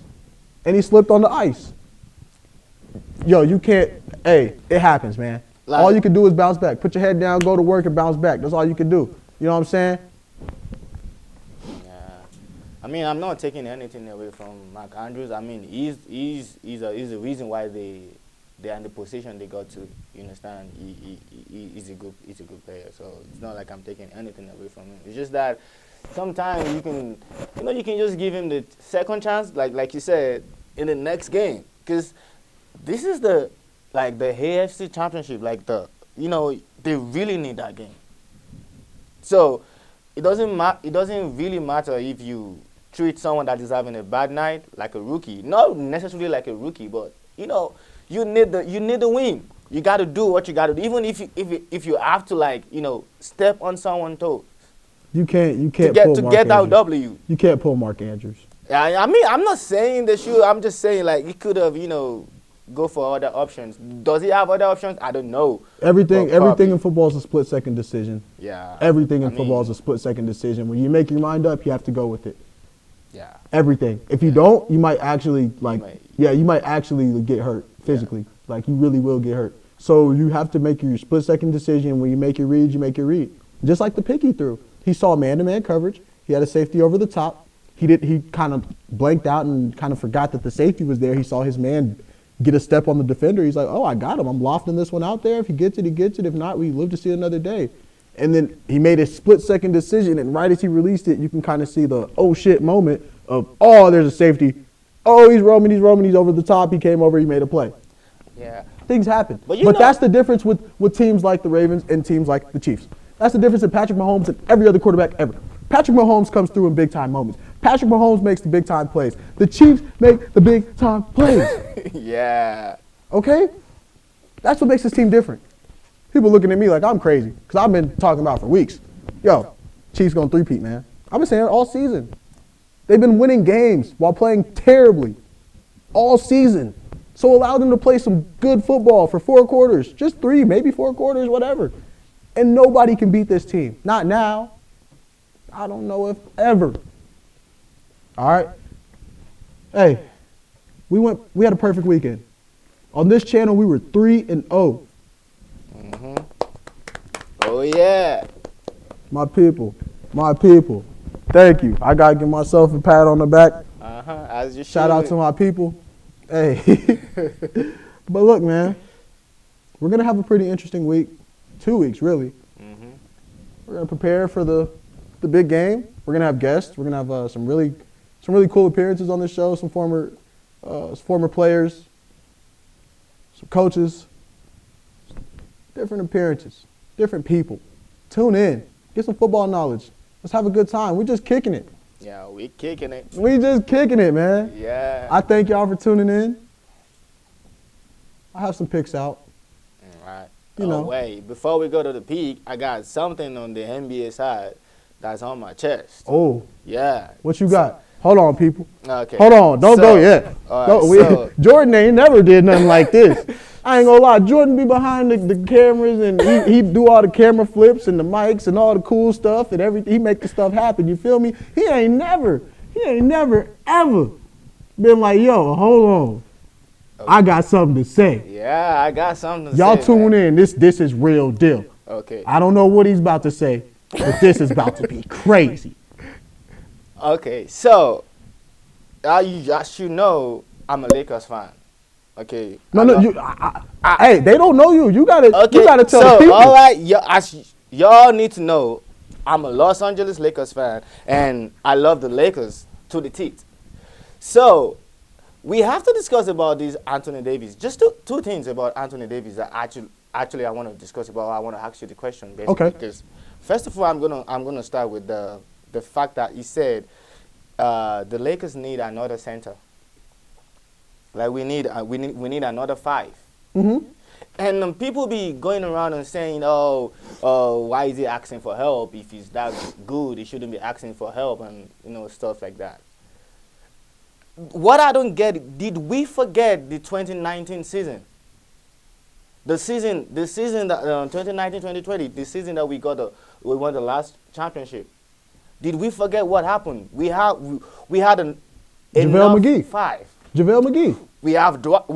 And he slipped on the ice. Yo, you can't, hey, it happens, man. Like, all you can do is bounce back. Put your head down, go to work, and bounce back. That's all you can do. You know what I'm saying? Yeah. I mean, I'm not taking anything away from Mark Andrews. I mean, he's the reason why they're in the position they got to. You understand? He's a good player. So it's not like I'm taking anything away from him. It's just that sometimes you can just give him the second chance, like you said, in the next game, because this is the AFC Championship. They really need that game. So it doesn't really matter if you treat someone that is having a bad night like a rookie. Not necessarily like a rookie, but you need the win. You got to do what you got to do, even if you have to step on someone's toe. You can't to get that W. You can't pull Mark Andrews. I mean, I'm not saying they should. I'm just saying he could have go for other options. Does he have other options? I don't know. Everything in football is a split-second decision. Yeah. Everything in football is a split-second decision. When you make your mind up, you have to go with it. Yeah. Everything. If you don't, you might actually you might actually get hurt physically. Yeah. Like you really will get hurt. So you have to make your split-second decision. When you make your read, you make your read. Just like the pick he threw. He saw man-to-man coverage. He had a safety over the top. He kind of blanked out and kind of forgot that the safety was there. He saw his man get a step on the defender. He's like, oh, I got him. I'm lofting this one out there. If he gets it, he gets it. If not, we live to see another day. And then he made a split-second decision, and right as he released it, you can kind of see the oh shit moment of, oh, there's a safety. Oh, he's roaming, he's over the top. He came over, he made a play. Yeah. Things happen. But that's the difference with teams like the Ravens and teams like the Chiefs. That's the difference in Patrick Mahomes and every other quarterback ever. Patrick Mahomes comes through in big-time moments. Patrick Mahomes makes the big-time plays. The Chiefs make the big-time plays. Yeah. Okay? That's what makes this team different. People looking at me like I'm crazy because I've been talking about for weeks. Yo, Chiefs going 3-peat, man. I've been saying it all season. They've been winning games while playing terribly all season. So allow them to play some good football for 4 quarters. Just 3, maybe 4 quarters, whatever. And nobody can beat this team. Not now. I don't know if ever. All right? Hey, we had a perfect weekend. On this channel, we were 3-0. Mm-hmm. Oh, yeah. My people. Thank you. I got to give myself a pat on the back. Uh-huh. As you should. Shout out to my people. Hey. But look, man, we're going to have a pretty interesting week. 2 weeks, really. Mm-hmm. We're going to prepare for the big game. We're going to have guests. We're going to have some really cool appearances on this show, some former players, some coaches, different appearances, different people. Tune in. Get some football knowledge. Let's have a good time. We're just kicking it. Yeah, we kicking it. We just kicking it, man. Yeah. I thank y'all for tuning in. I have some picks out. All right. You know. Wait, before we go to the peak, I got something on the NBA side that's on my chest. Oh. Yeah. What you got? Hold on, people. Okay. Hold on. Don't go yet. All right, Jordan ain't never did nothing like this. I ain't gonna lie. Jordan be behind the cameras and he do all the camera flips and the mics and all the cool stuff and everything. He make the stuff happen. You feel me? He ain't never ever been like, yo, hold on. Okay. I got something to say. Yeah, I got something to say. Y'all tune in. This is real deal. Okay. I don't know what he's about to say, but this is about to be crazy. Okay, so as you know, I'm a Lakers fan. Okay. Hey, they don't know you. You gotta tell the people. All right, y'all need to know, I'm a Los Angeles Lakers fan, and I love the Lakers to the teeth. So we have to discuss about this Anthony Davis. Just two things about Anthony Davis that actually I want to discuss about. I want to ask you the question, basically. Okay. Because first of all, I'm gonna start with the fact that he said the Lakers need another center. Like we need another 5. Mm-hmm. And people be going around and saying, oh, why is he asking for help? If he's that good, he shouldn't be asking for help, and stuff like that. What I don't get, did we forget the 2019 season? The season that 2019-2020, the season that we won the last championship. Did we forget what happened? We had JaVale McGee. 5. JaVale McGee. We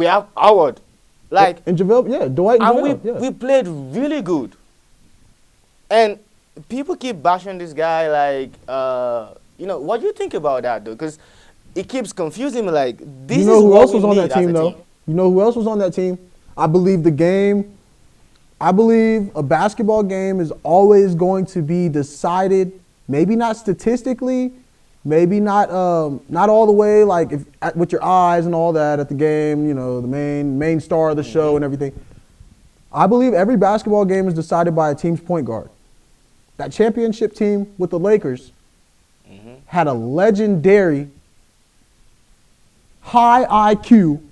have Howard. Like, and JaVale, yeah, Dwight and and JaVale, yeah. we played really good. And people keep bashing this guy like, what do you think about that though? Because it keeps confusing me. Like, this You know is who what else we was on need that as team a though? team. You know who else was on that team? I believe a basketball game is always going to be decided, maybe not statistically, maybe not not all the way like with your eyes and all that at the game, the main star of the show and everything. I believe every basketball game is decided by a team's point guard. That championship team with the Lakers had a legendary high IQ,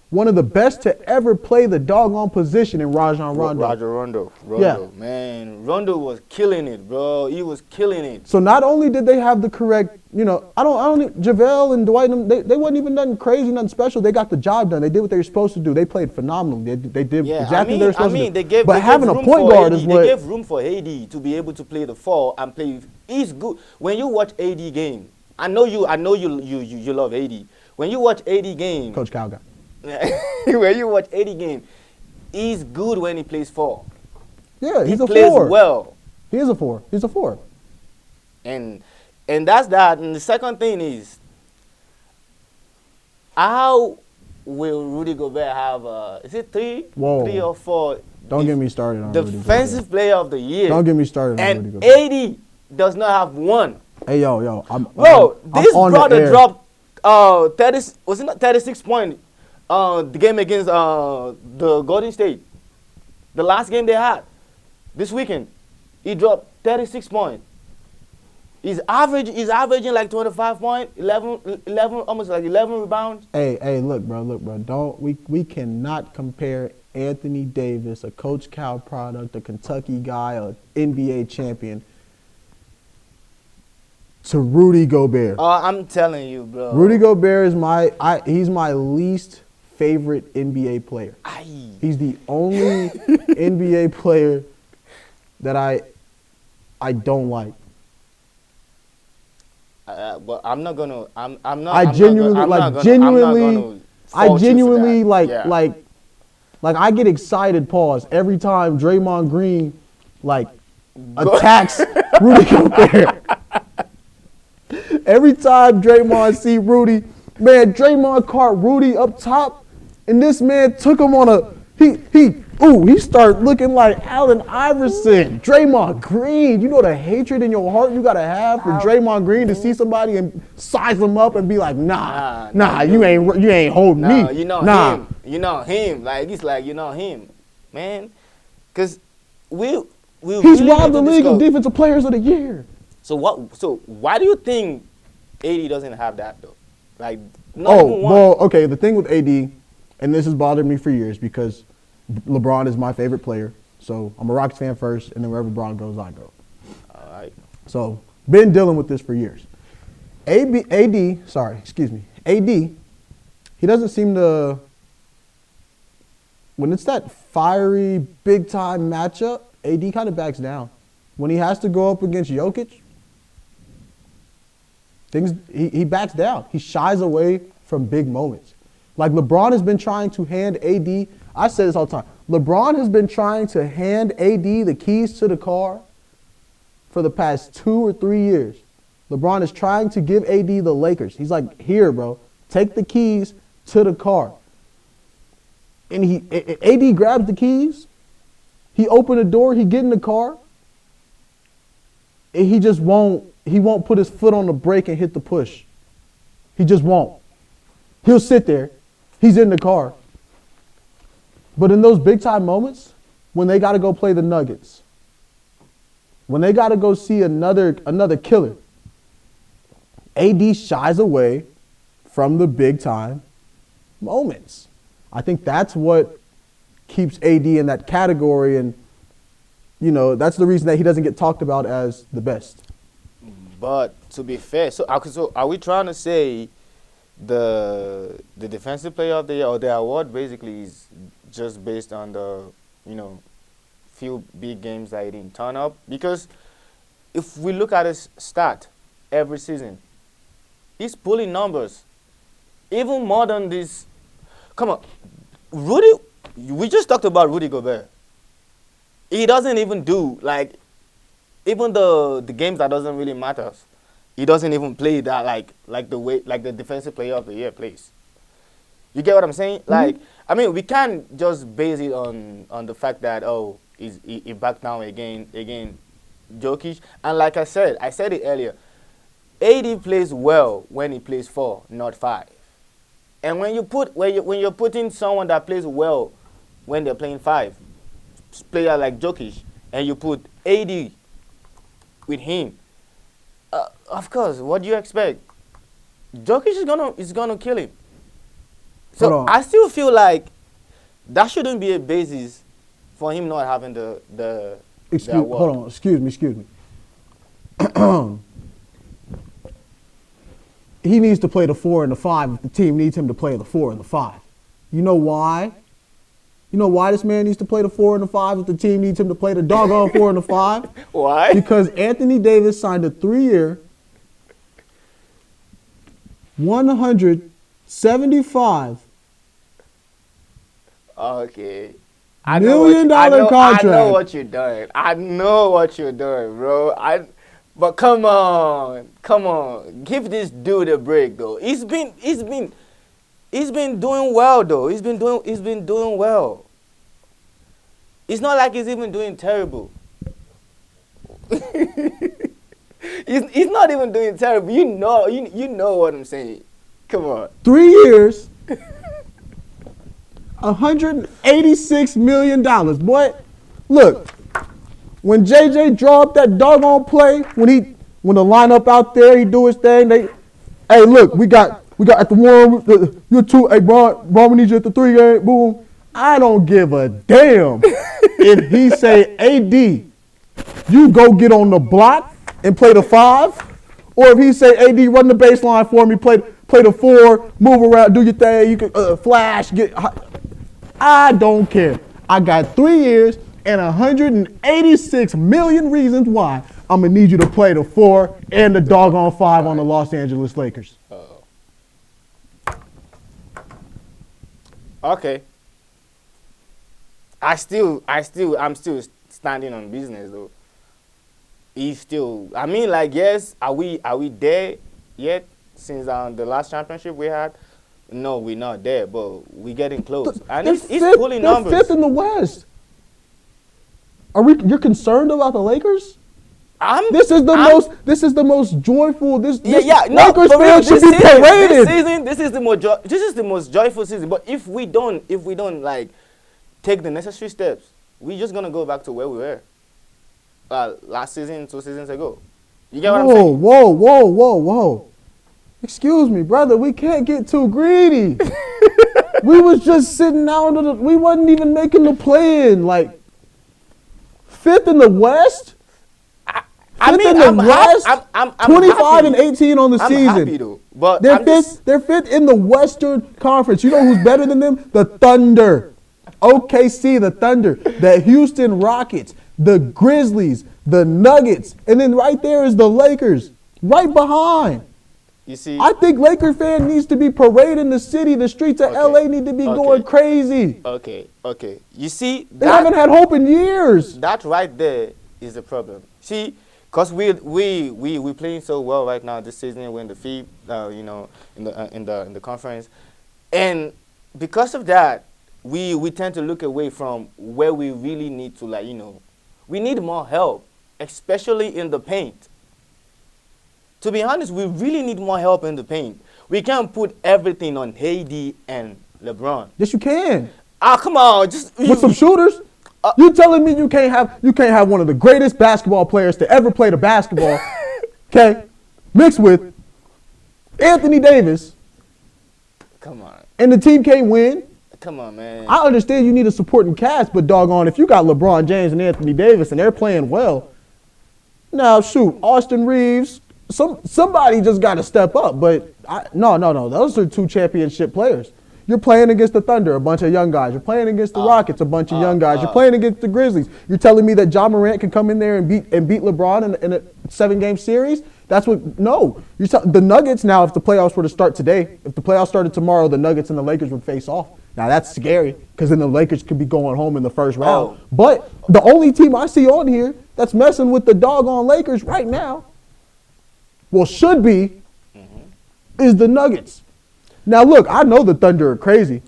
one of the best to ever play the doggone position in Rajon Rondo. Rondo. Yeah. Man, Rondo was killing it, bro. He was killing it. So not only did they have the correct, JaVale and Dwight, they wasn't even nothing crazy, nothing special. They got the job done. They did what they were supposed to do. They played phenomenally. They did exactly what they were supposed to do. They gave having a room point for guard AD. is what. They gave room for AD to be able to play the 4 and play. He's good. When you watch AD game, I know you love AD. When you watch AD game, Coach Cal guy. when you watch AD game, he's good when he plays 4. Yeah, he's he a plays 4. well. He is a 4. He's a 4. And that's that. And the second thing is, how will Rudy Gobert have is it 3 or 4? Don't get me started on Rudy Defensive player of the year. Don't get me started on Rudy And Gobert. AD does not have 1. Hey yo, I'm This on the brother air. dropped 36 points the game against the Golden State. The last game they had this weekend. He dropped 36 points. He's averaging like 25 points, 11 almost like 11 rebounds. Hey, look, bro. We cannot compare Anthony Davis, a Coach Cal product, a Kentucky guy, a NBA champion, to Rudy Gobert. I'm telling you, bro. Rudy Gobert is he's my least favorite NBA player. Aye. He's the only NBA player that I don't like. But I'm not gonna. I'm not. I genuinely like I get excited. Pause every time Draymond Green attacks Rudy Gobert. Every time Draymond see Rudy, man, Draymond caught Rudy up top, and this man took him on a he started looking like Allen Iverson. Draymond Green, you know the hatred in your heart you gotta have for Draymond Green to see somebody and size him up and be like, nah, you ain't holding me. You know him. Like it's like him, man. Cause he's really robbed the league of defensive players of the year. So why do you think AD doesn't have that though? Like okay. The thing with AD, and this has bothered me for years because LeBron is my favorite player. So I'm a Rockets fan first, and then wherever LeBron goes, I go. All right. So been dealing with this for years. AD, he doesn't seem to, when it's that fiery, big-time matchup, AD kind of backs down. When he has to go up against Jokic, he backs down. He shies away from big moments. Like LeBron has been trying to hand AD, I say this all the time, LeBron has been trying to hand AD the keys to the car for the past 2 or 3 years. LeBron is trying to give AD the Lakers. He's like, here, bro, take the keys to the car. And AD grabs the keys. He opened the door. He get in the car. And he won't put his foot on the brake and hit the push. He just won't. He'll sit there. He's in the car. But in those big time moments, when they got to go play the Nuggets, when they got to go see another killer, AD shies away from the big time moments. I think that's what keeps AD in that category, and that's the reason that he doesn't get talked about as the best. But to be fair, so are we trying to say the defensive player of the year or the award basically is just based on the few big games that he didn't turn up? Because if we look at his stat every season, he's pulling numbers even more than this. Come on, Rudy we just talked about Rudy Gobert. He doesn't even do like even the games that doesn't really matter. He doesn't even play that like the way like the defensive player of the year plays. You get what I'm saying? Mm-hmm. Like I mean, we can't just base it on the fact that he backed down again Jokic. And like I said it earlier. AD plays well when he plays 4, not 5. And when you're putting someone that plays well when they're playing 5, player like Jokic, and you put AD with him, of course, what do you expect? Jokic is gonna kill him. So I still feel like that shouldn't be a basis for him not having the award. Hold on, excuse me. He needs to play the 4 and the 5 if the team needs him to play the 4 and the 5. You know why? You know why this man needs to play the 4 and the 5 if the team needs him to play the doggone 4 and the 5? Why? Because Anthony Davis signed a 3-year, $175 million contract. I know what you're doing. I know what you're doing, bro. But come on, give this dude a break, though. He's been doing well, though. He's been doing well. It's not like he's even doing terrible. he's not even doing terrible. You know what I'm saying. Come on. 3 years, $186 million. Boy, look. When JJ draw up that doggone play, when the lineup out there, he do his thing. Hey, look, we got at the 1, you're 2. Hey, Bron, we need you at the 3 game. Boom. I don't give a damn if he say, AD, you go get on the block and play the 5, or if he say, AD, run the baseline for me, play the 4, move around, do your thing. You can flash. I don't care. I got 3 years. And 186 million reasons why I'm going to need you to play the 4 and the doggone 5 on the Los Angeles Lakers. Okay. I'm still standing on business, though. I mean, like, yes, are we there yet since the last championship we had? No, we're not there, but we're getting close. And it's pulling numbers. They're 5th in the West. You're concerned about the Lakers? This is the most joyful. Lakers fans should be paraded. This is the most joyful season. But if we don't like take the necessary steps, we're just gonna go back to where we were last season, 2 seasons ago. You get what I'm saying? Whoa. Excuse me, brother. We can't get too greedy. We was just sitting out we wasn't even making the play-in. Like 5th in the West? I'm 25 and 18 on the season. I'm happy, though. But they're 5th in the Western Conference. You know who's better than them? The Thunder. OKC, the Thunder. The Houston Rockets. The Grizzlies. The Nuggets. And then right there is the Lakers. Right behind. You see, I think Laker fan needs to be parading the city. The streets of LA need to be going crazy. Okay. You see, they haven't had hope in years. That right there is the problem. See, because we playing so well right now this season. We're in the FIB, in the conference, and because of that, we tend to look away from where we really need to, we need more help, especially in the paint. To be honest, we really need more help in the paint. We can't put everything on AD and LeBron. Yes, you can. Come on, with some shooters. You telling me you can't have one of the greatest basketball players to ever play the basketball, okay, mixed with Anthony Davis. Come on. And the team can't win. Come on, man. I understand you need a supporting cast, but doggone, if you got LeBron James and Anthony Davis and they're playing well, now shoot, Austin Reeves. Somebody just got to step up, but no. Those are 2 championship players. You're playing against the Thunder, a bunch of young guys. You're playing against the Rockets, a bunch of young guys. You're playing against the Grizzlies. You're telling me that Ja Morant can come in there and beat LeBron in a 7-game series? That's what. No, the Nuggets now. If the playoffs were to start today, if the playoffs started tomorrow, the Nuggets and the Lakers would face off. Now that's scary because then the Lakers could be going home in the first round. Oh. But the only team I see on here that's messing with the doggone Lakers right now, well, should be, is the Nuggets. Now look, I know the Thunder are crazy,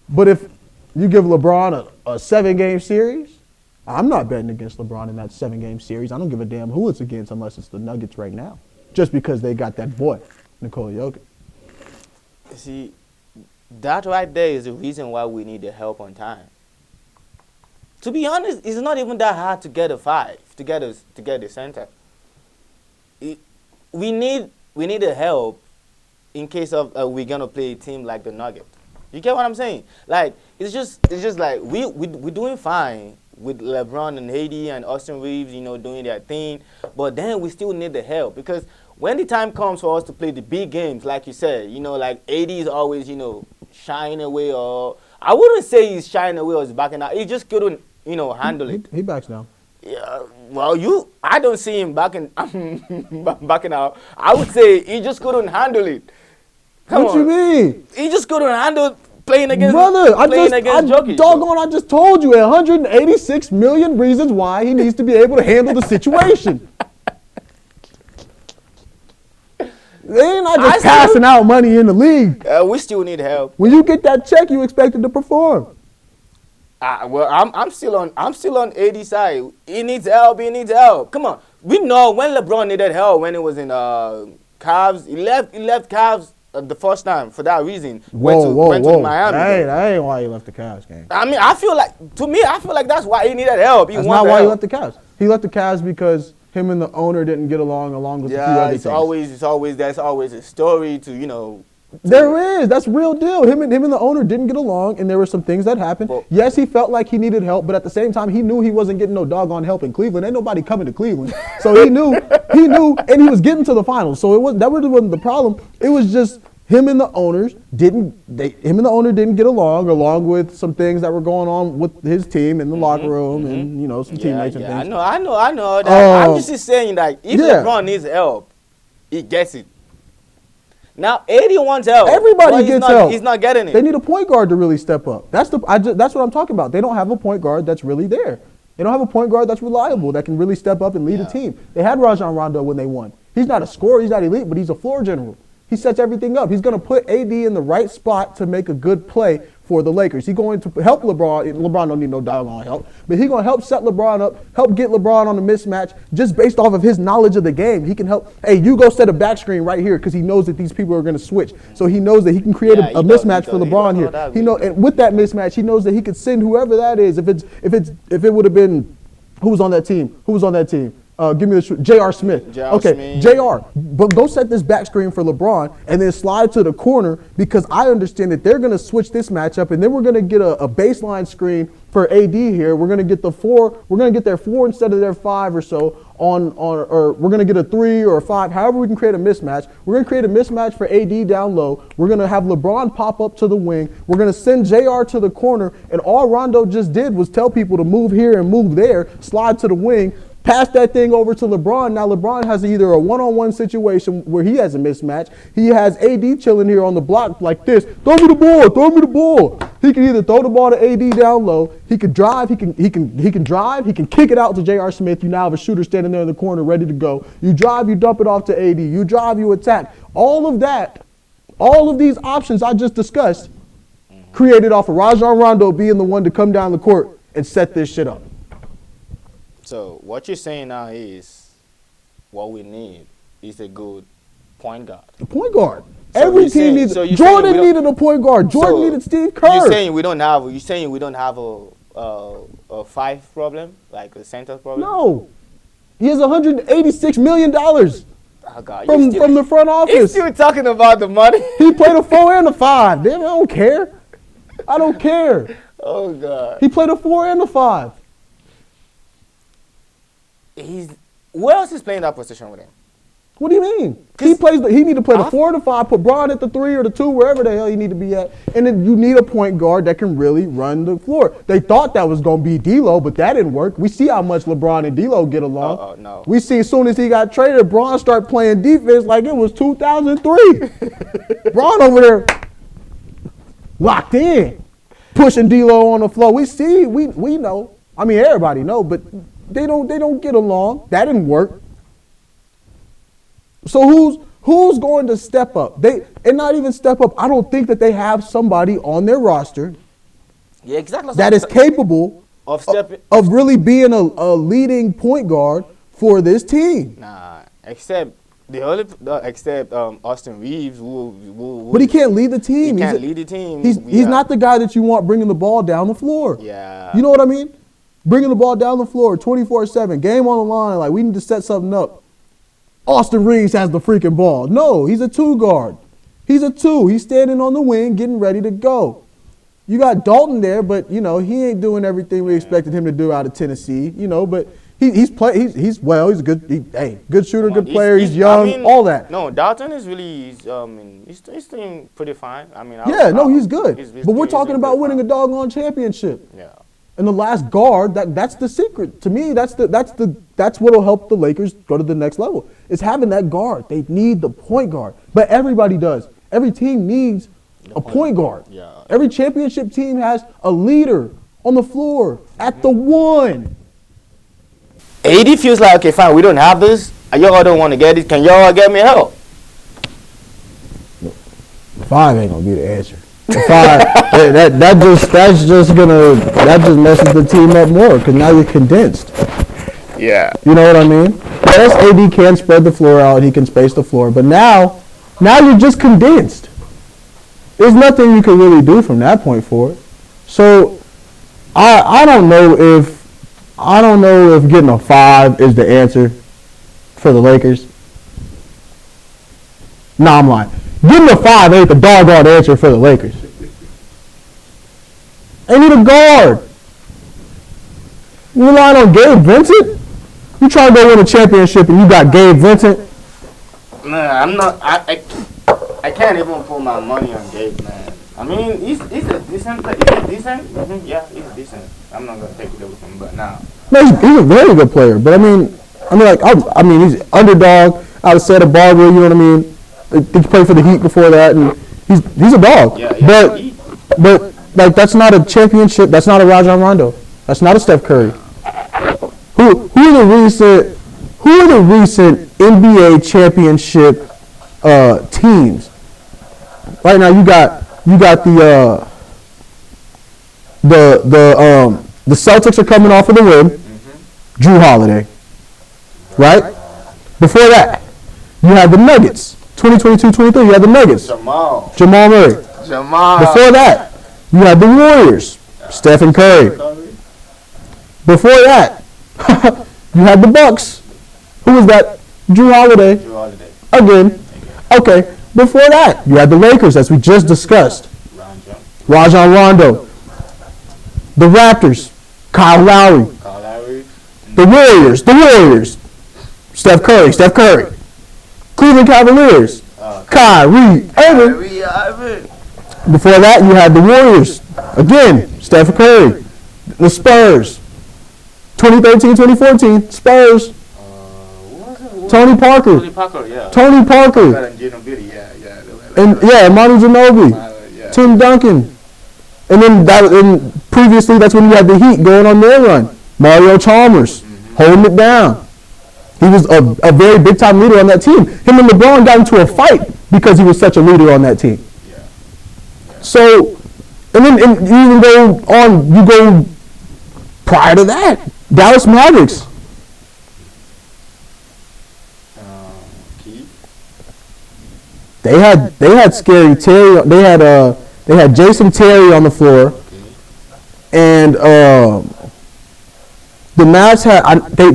but if you give LeBron a 7-game series, I'm not betting against LeBron in that 7-game series. I don't give a damn who it's against unless it's the Nuggets right now, just because they got that boy, Nikola Jokic. See, that right there is the reason why we need the help on time. To be honest, it's not even that hard to get a 5, to get a center. We need the help in case of we're gonna play a team like the Nuggets. You get what I'm saying? Like it's just like we're doing fine with LeBron and AD and Austin Reeves, doing their thing, but then we still need the help because when the time comes for us to play the big games, like you said, like AD is always, shying away, or I wouldn't say he's shying away or he's backing out. He just couldn't, handle it. He backs down. Yeah, well, I don't see him backing out. I would say he just couldn't handle it. What you mean? He just couldn't handle playing against Jokic. Doggone, I just told you 186 million reasons why he needs to be able to handle the situation. They ain't not just passing out money in the league. We still need help. When you get that check, you expected to perform. Well, I'm still on AD side. He needs help. Come on. We know when LeBron needed help when it was in Cavs. He left Cavs the first time for that reason. Went to Miami. That ain't why he left the Cavs game. I mean, I feel like that's why he needed help. That's not why he left the Cavs. He left the Cavs because him and the owner didn't get along with a few other things. There's always a story to. There is. That's real deal. Him and the owner didn't get along, and there were some things that happened. Well, yes, he felt like he needed help, but at the same time, he knew he wasn't getting no doggone help in Cleveland. Ain't nobody coming to Cleveland, so he knew, and he was getting to the finals. So that really wasn't the problem. It was just him and the owner didn't get along with some things that were going on with his team in the locker room and some teammates and things. I know that. I'm just saying that if LeBron needs help, he gets it. Now, 80 wants help. Everybody gets help. He's not getting it. They need a point guard to really step up. That's what I'm talking about. They don't have a point guard that's really there. They don't have a point guard that's reliable, that can really step up and lead a team. They had Rajon Rondo when they won. He's not a scorer. He's not elite, but he's a floor general. He sets everything up. He's going to put AD in the right spot to make a good play for the Lakers. He's going to help LeBron. LeBron don't need no doggone help, but he's going to help set LeBron up, help get LeBron on a mismatch just based off of his knowledge of the game. He can help. Hey, you go set a back screen right here because he knows that these people are going to switch. So he knows that he can create a mismatch for LeBron here. And with that mismatch, he knows that he could send whoever that is. If it would have been who was on that team? Give me the J.R. Smith. J.R. But go set this back screen for LeBron and then slide to the corner because I understand that they're going to switch this matchup and then we're going to get a baseline screen for AD here. We're going to get the 4. We're going to get their 4 instead of their 5 or so or we're going to get a 3 or a 5. However we can create a mismatch. We're going to create a mismatch for AD down low. We're going to have LeBron pop up to the wing. We're going to send JR to the corner and all Rondo just did was tell people to move here and move there, slide to the wing. Pass that thing over to LeBron. Now LeBron has either a one-on-one situation where he has a mismatch. He has AD chilling here on the block like this. Throw me the ball. He can either throw the ball to AD down low. He can drive. He can drive. He can kick it out to J.R. Smith. You now have a shooter standing there in the corner ready to go. You drive. You dump it off to AD. You drive. You attack. All of these options I just discussed created off of Rajon Rondo being the one to come down the court and set this shit up. So what you're saying now is what we need is a good point guard. A point guard. Every team needs. Jordan needed a point guard. Jordan needed Steve Kerr. You're saying we don't have a 5 problem, like a center problem? No. He has $186 million oh God, from the front office. He's still talking about the money. He played a 4 and a 5. Damn, I don't care. Oh God. He played a 4 and a 5. Who else is playing that position with him? What do you mean? He need to play the 4 or the 5, put Braun at the 3 or the 2, wherever the hell you need to be at. And then you need a point guard that can really run the floor. They thought that was going to be D'Lo, but that didn't work. We see how much LeBron and D'Lo get along. No. We see as soon as he got traded, Braun started playing defense like it was 2003. Braun over there locked in. pushing D'Lo on the floor. We see, we know. I mean, everybody know, but they don't get along. That didn't work. So who's going to step up? And not even step up. I don't think that they have somebody on their roster that is capable of really being a leading point guard for this team. Nah, except Austin Reeves, but he can't lead the team. He can't lead the team. He's not the guy that you want bringing the ball down the floor. Yeah. You know what I mean? Bringing the ball down the floor 24/7, game on the line, like we need to set something up. Austin Reeves has the freaking ball. No, he's a 2 guard. He's a 2. He's standing on the wing getting ready to go. You got Dalton there, but, he ain't doing everything we expected him to do out of Tennessee, but he's a good shooter, good player. He's young, all that. No, Dalton is really, he's doing pretty fine. I mean, he's good. But we're talking about winning a doggone championship. Yeah. And the last guard, that's the secret. To me, that's what'll help the Lakers go to the next level. Is having that guard. They need the point guard. But everybody does. Every team needs a point guard. Yeah. Every championship team has a leader on the floor at the 1. AD feels like, okay, fine, we don't have this. Y'all don't want to get it. Can y'all get me help? 5 ain't gonna be the answer. 5, that just messes the team up more because now you're condensed. Yeah. You know what I mean? Yes, AD can spread the floor out. He can space the floor. But now you're just condensed. There's nothing you can really do from that point forward. So I don't know if getting a 5 is the answer for the Lakers. Nah, I'm lying. Getting a 5 ain't the doggone answer for the Lakers. They need a guard. You relying on Gabe Vincent? You trying to go win a championship and you got Gabe Vincent? Nah, I'm not. I can't even put my money on Gabe, man. I mean, he's a decent player. Is he decent? Mm-hmm. Yeah, he's decent. I'm not gonna take it away from him, but now. No, he's a very good player. But I mean, he's underdog out of Santa Barbara. You know what I mean? He played for the Heat before that, and he's a dog. Yeah, but like that's not a championship. That's not a Rajon Rondo. That's not a Steph Curry. Who are the recent NBA championship teams? Right now, you got the Celtics are coming off of the win. Mm-hmm. Drew Holiday, right? Before that, you had the Nuggets. 2022-23, you had the Nuggets. Jamal Murray. Before that, you had the Warriors. Stephen Curry. Before that, you had the Bucks. Who was that? Drew Holiday. Again. Okay. Before that, you had the Lakers, as we just discussed. Rajon Rondo. The Raptors. Kyle Lowry. The Warriors. Steph Curry. Cleveland Cavaliers. Kyrie Irving. Before that, you had the Warriors. Again, Steph Curry. The Spurs. 2013-2014, Spurs. Tony Parker. And Manu Ginobili. Tim Duncan. And then previously, that's when you had the Heat going on their run. Mario Chalmers holding it down. He was a very big-time leader on that team. Him and LeBron got into a fight because he was such a leader on that team. So, and you even go prior to that, Dallas Mavericks. They had Scary Terry. They had Jason Terry on the floor, and the Mavs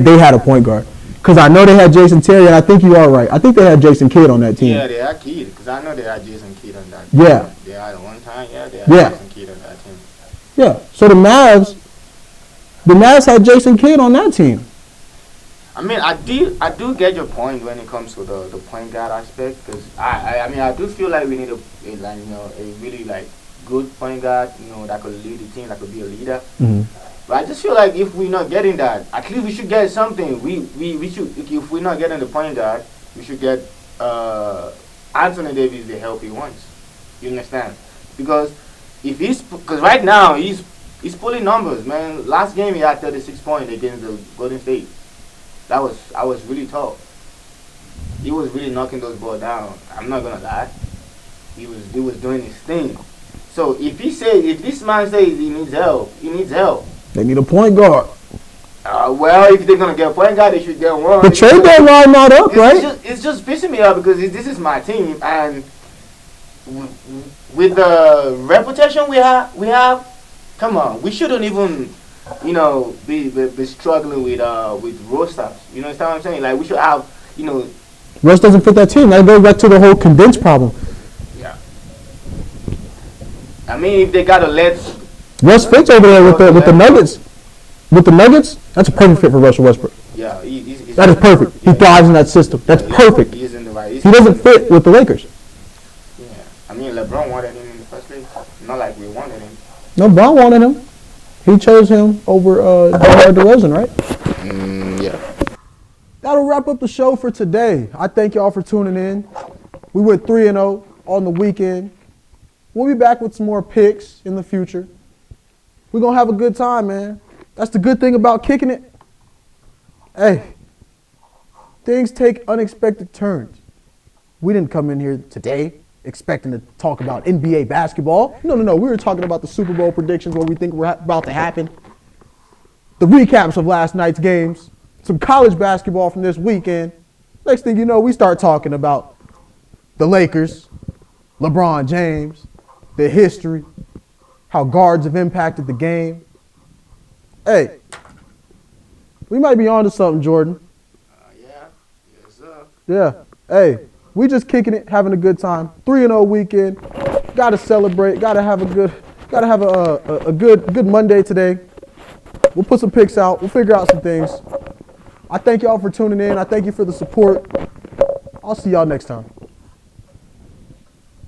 they had a point guard. Because I know they had Jason Terry, and I think you are right. I think they had Jason Kidd on that team. Yeah, they had Kidd, because I know they had Jason Kidd on that team. Yeah. They had one time, they had Jason Kidd on that team. Yeah, so the Mavs had Jason Kidd on that team. I mean, I do get your point when it comes to the point guard aspect, because I do feel like we need a really good point guard, that could lead the team, that could be a leader. Mm-hmm. But I just feel like if we're not getting that, at least we should get something. We should, if we're not getting the point guard, we should get Anthony Davis the help he wants. You understand? Because if he's because right now he's pulling numbers, man. Last game he had 36 points against the Golden State. I was really tough. He was really knocking those balls down. I'm not gonna lie. He was doing his thing. So if this man says he needs help, he needs help. They need a point guard. Well, if they're gonna get a point guard, they should get one. The trade deadline not up, right? It's just pissing me off because this is my team, and with the reputation we have, come on, we shouldn't even, be struggling with rosters. You know what I'm saying? Like we should have, Russ doesn't fit that team. That goes back to the whole condensed problem. Yeah. I mean, if they gotta let Russ fits over there with the Nuggets. With the Nuggets, that's a perfect fit for Russell Westbrook. Yeah, he's that is perfect. He thrives in that system. That's perfect. He's in the right. He doesn't fit with the Lakers. Yeah, I mean, LeBron wanted him in the first place. Not like we wanted him. No, Bron wanted him. He chose him over DeMar DeRozan, right? Yeah. That'll wrap up the show for today. I thank y'all for tuning in. We went 3-0 on the weekend. We'll be back with some more picks in the future. We're going to have a good time, man. That's the good thing about kicking it. Hey, things take unexpected turns. We didn't come in here today expecting to talk about NBA basketball. No. We were talking about the Super Bowl predictions, what we think were about to happen. The recaps of last night's games. Some college basketball from this weekend. Next thing you know, we start talking about the Lakers, LeBron James, the history, how guards have impacted the game. Hey, we might be on to something, Jordan. Yeah. Yes, sir. Yeah. Hey, we just kicking it, having a good time. 3-0 weekend. Got to celebrate. Got to have a good Monday today. We'll put some picks out. We'll figure out some things. I thank y'all for tuning in. I thank you for the support. I'll see y'all next time.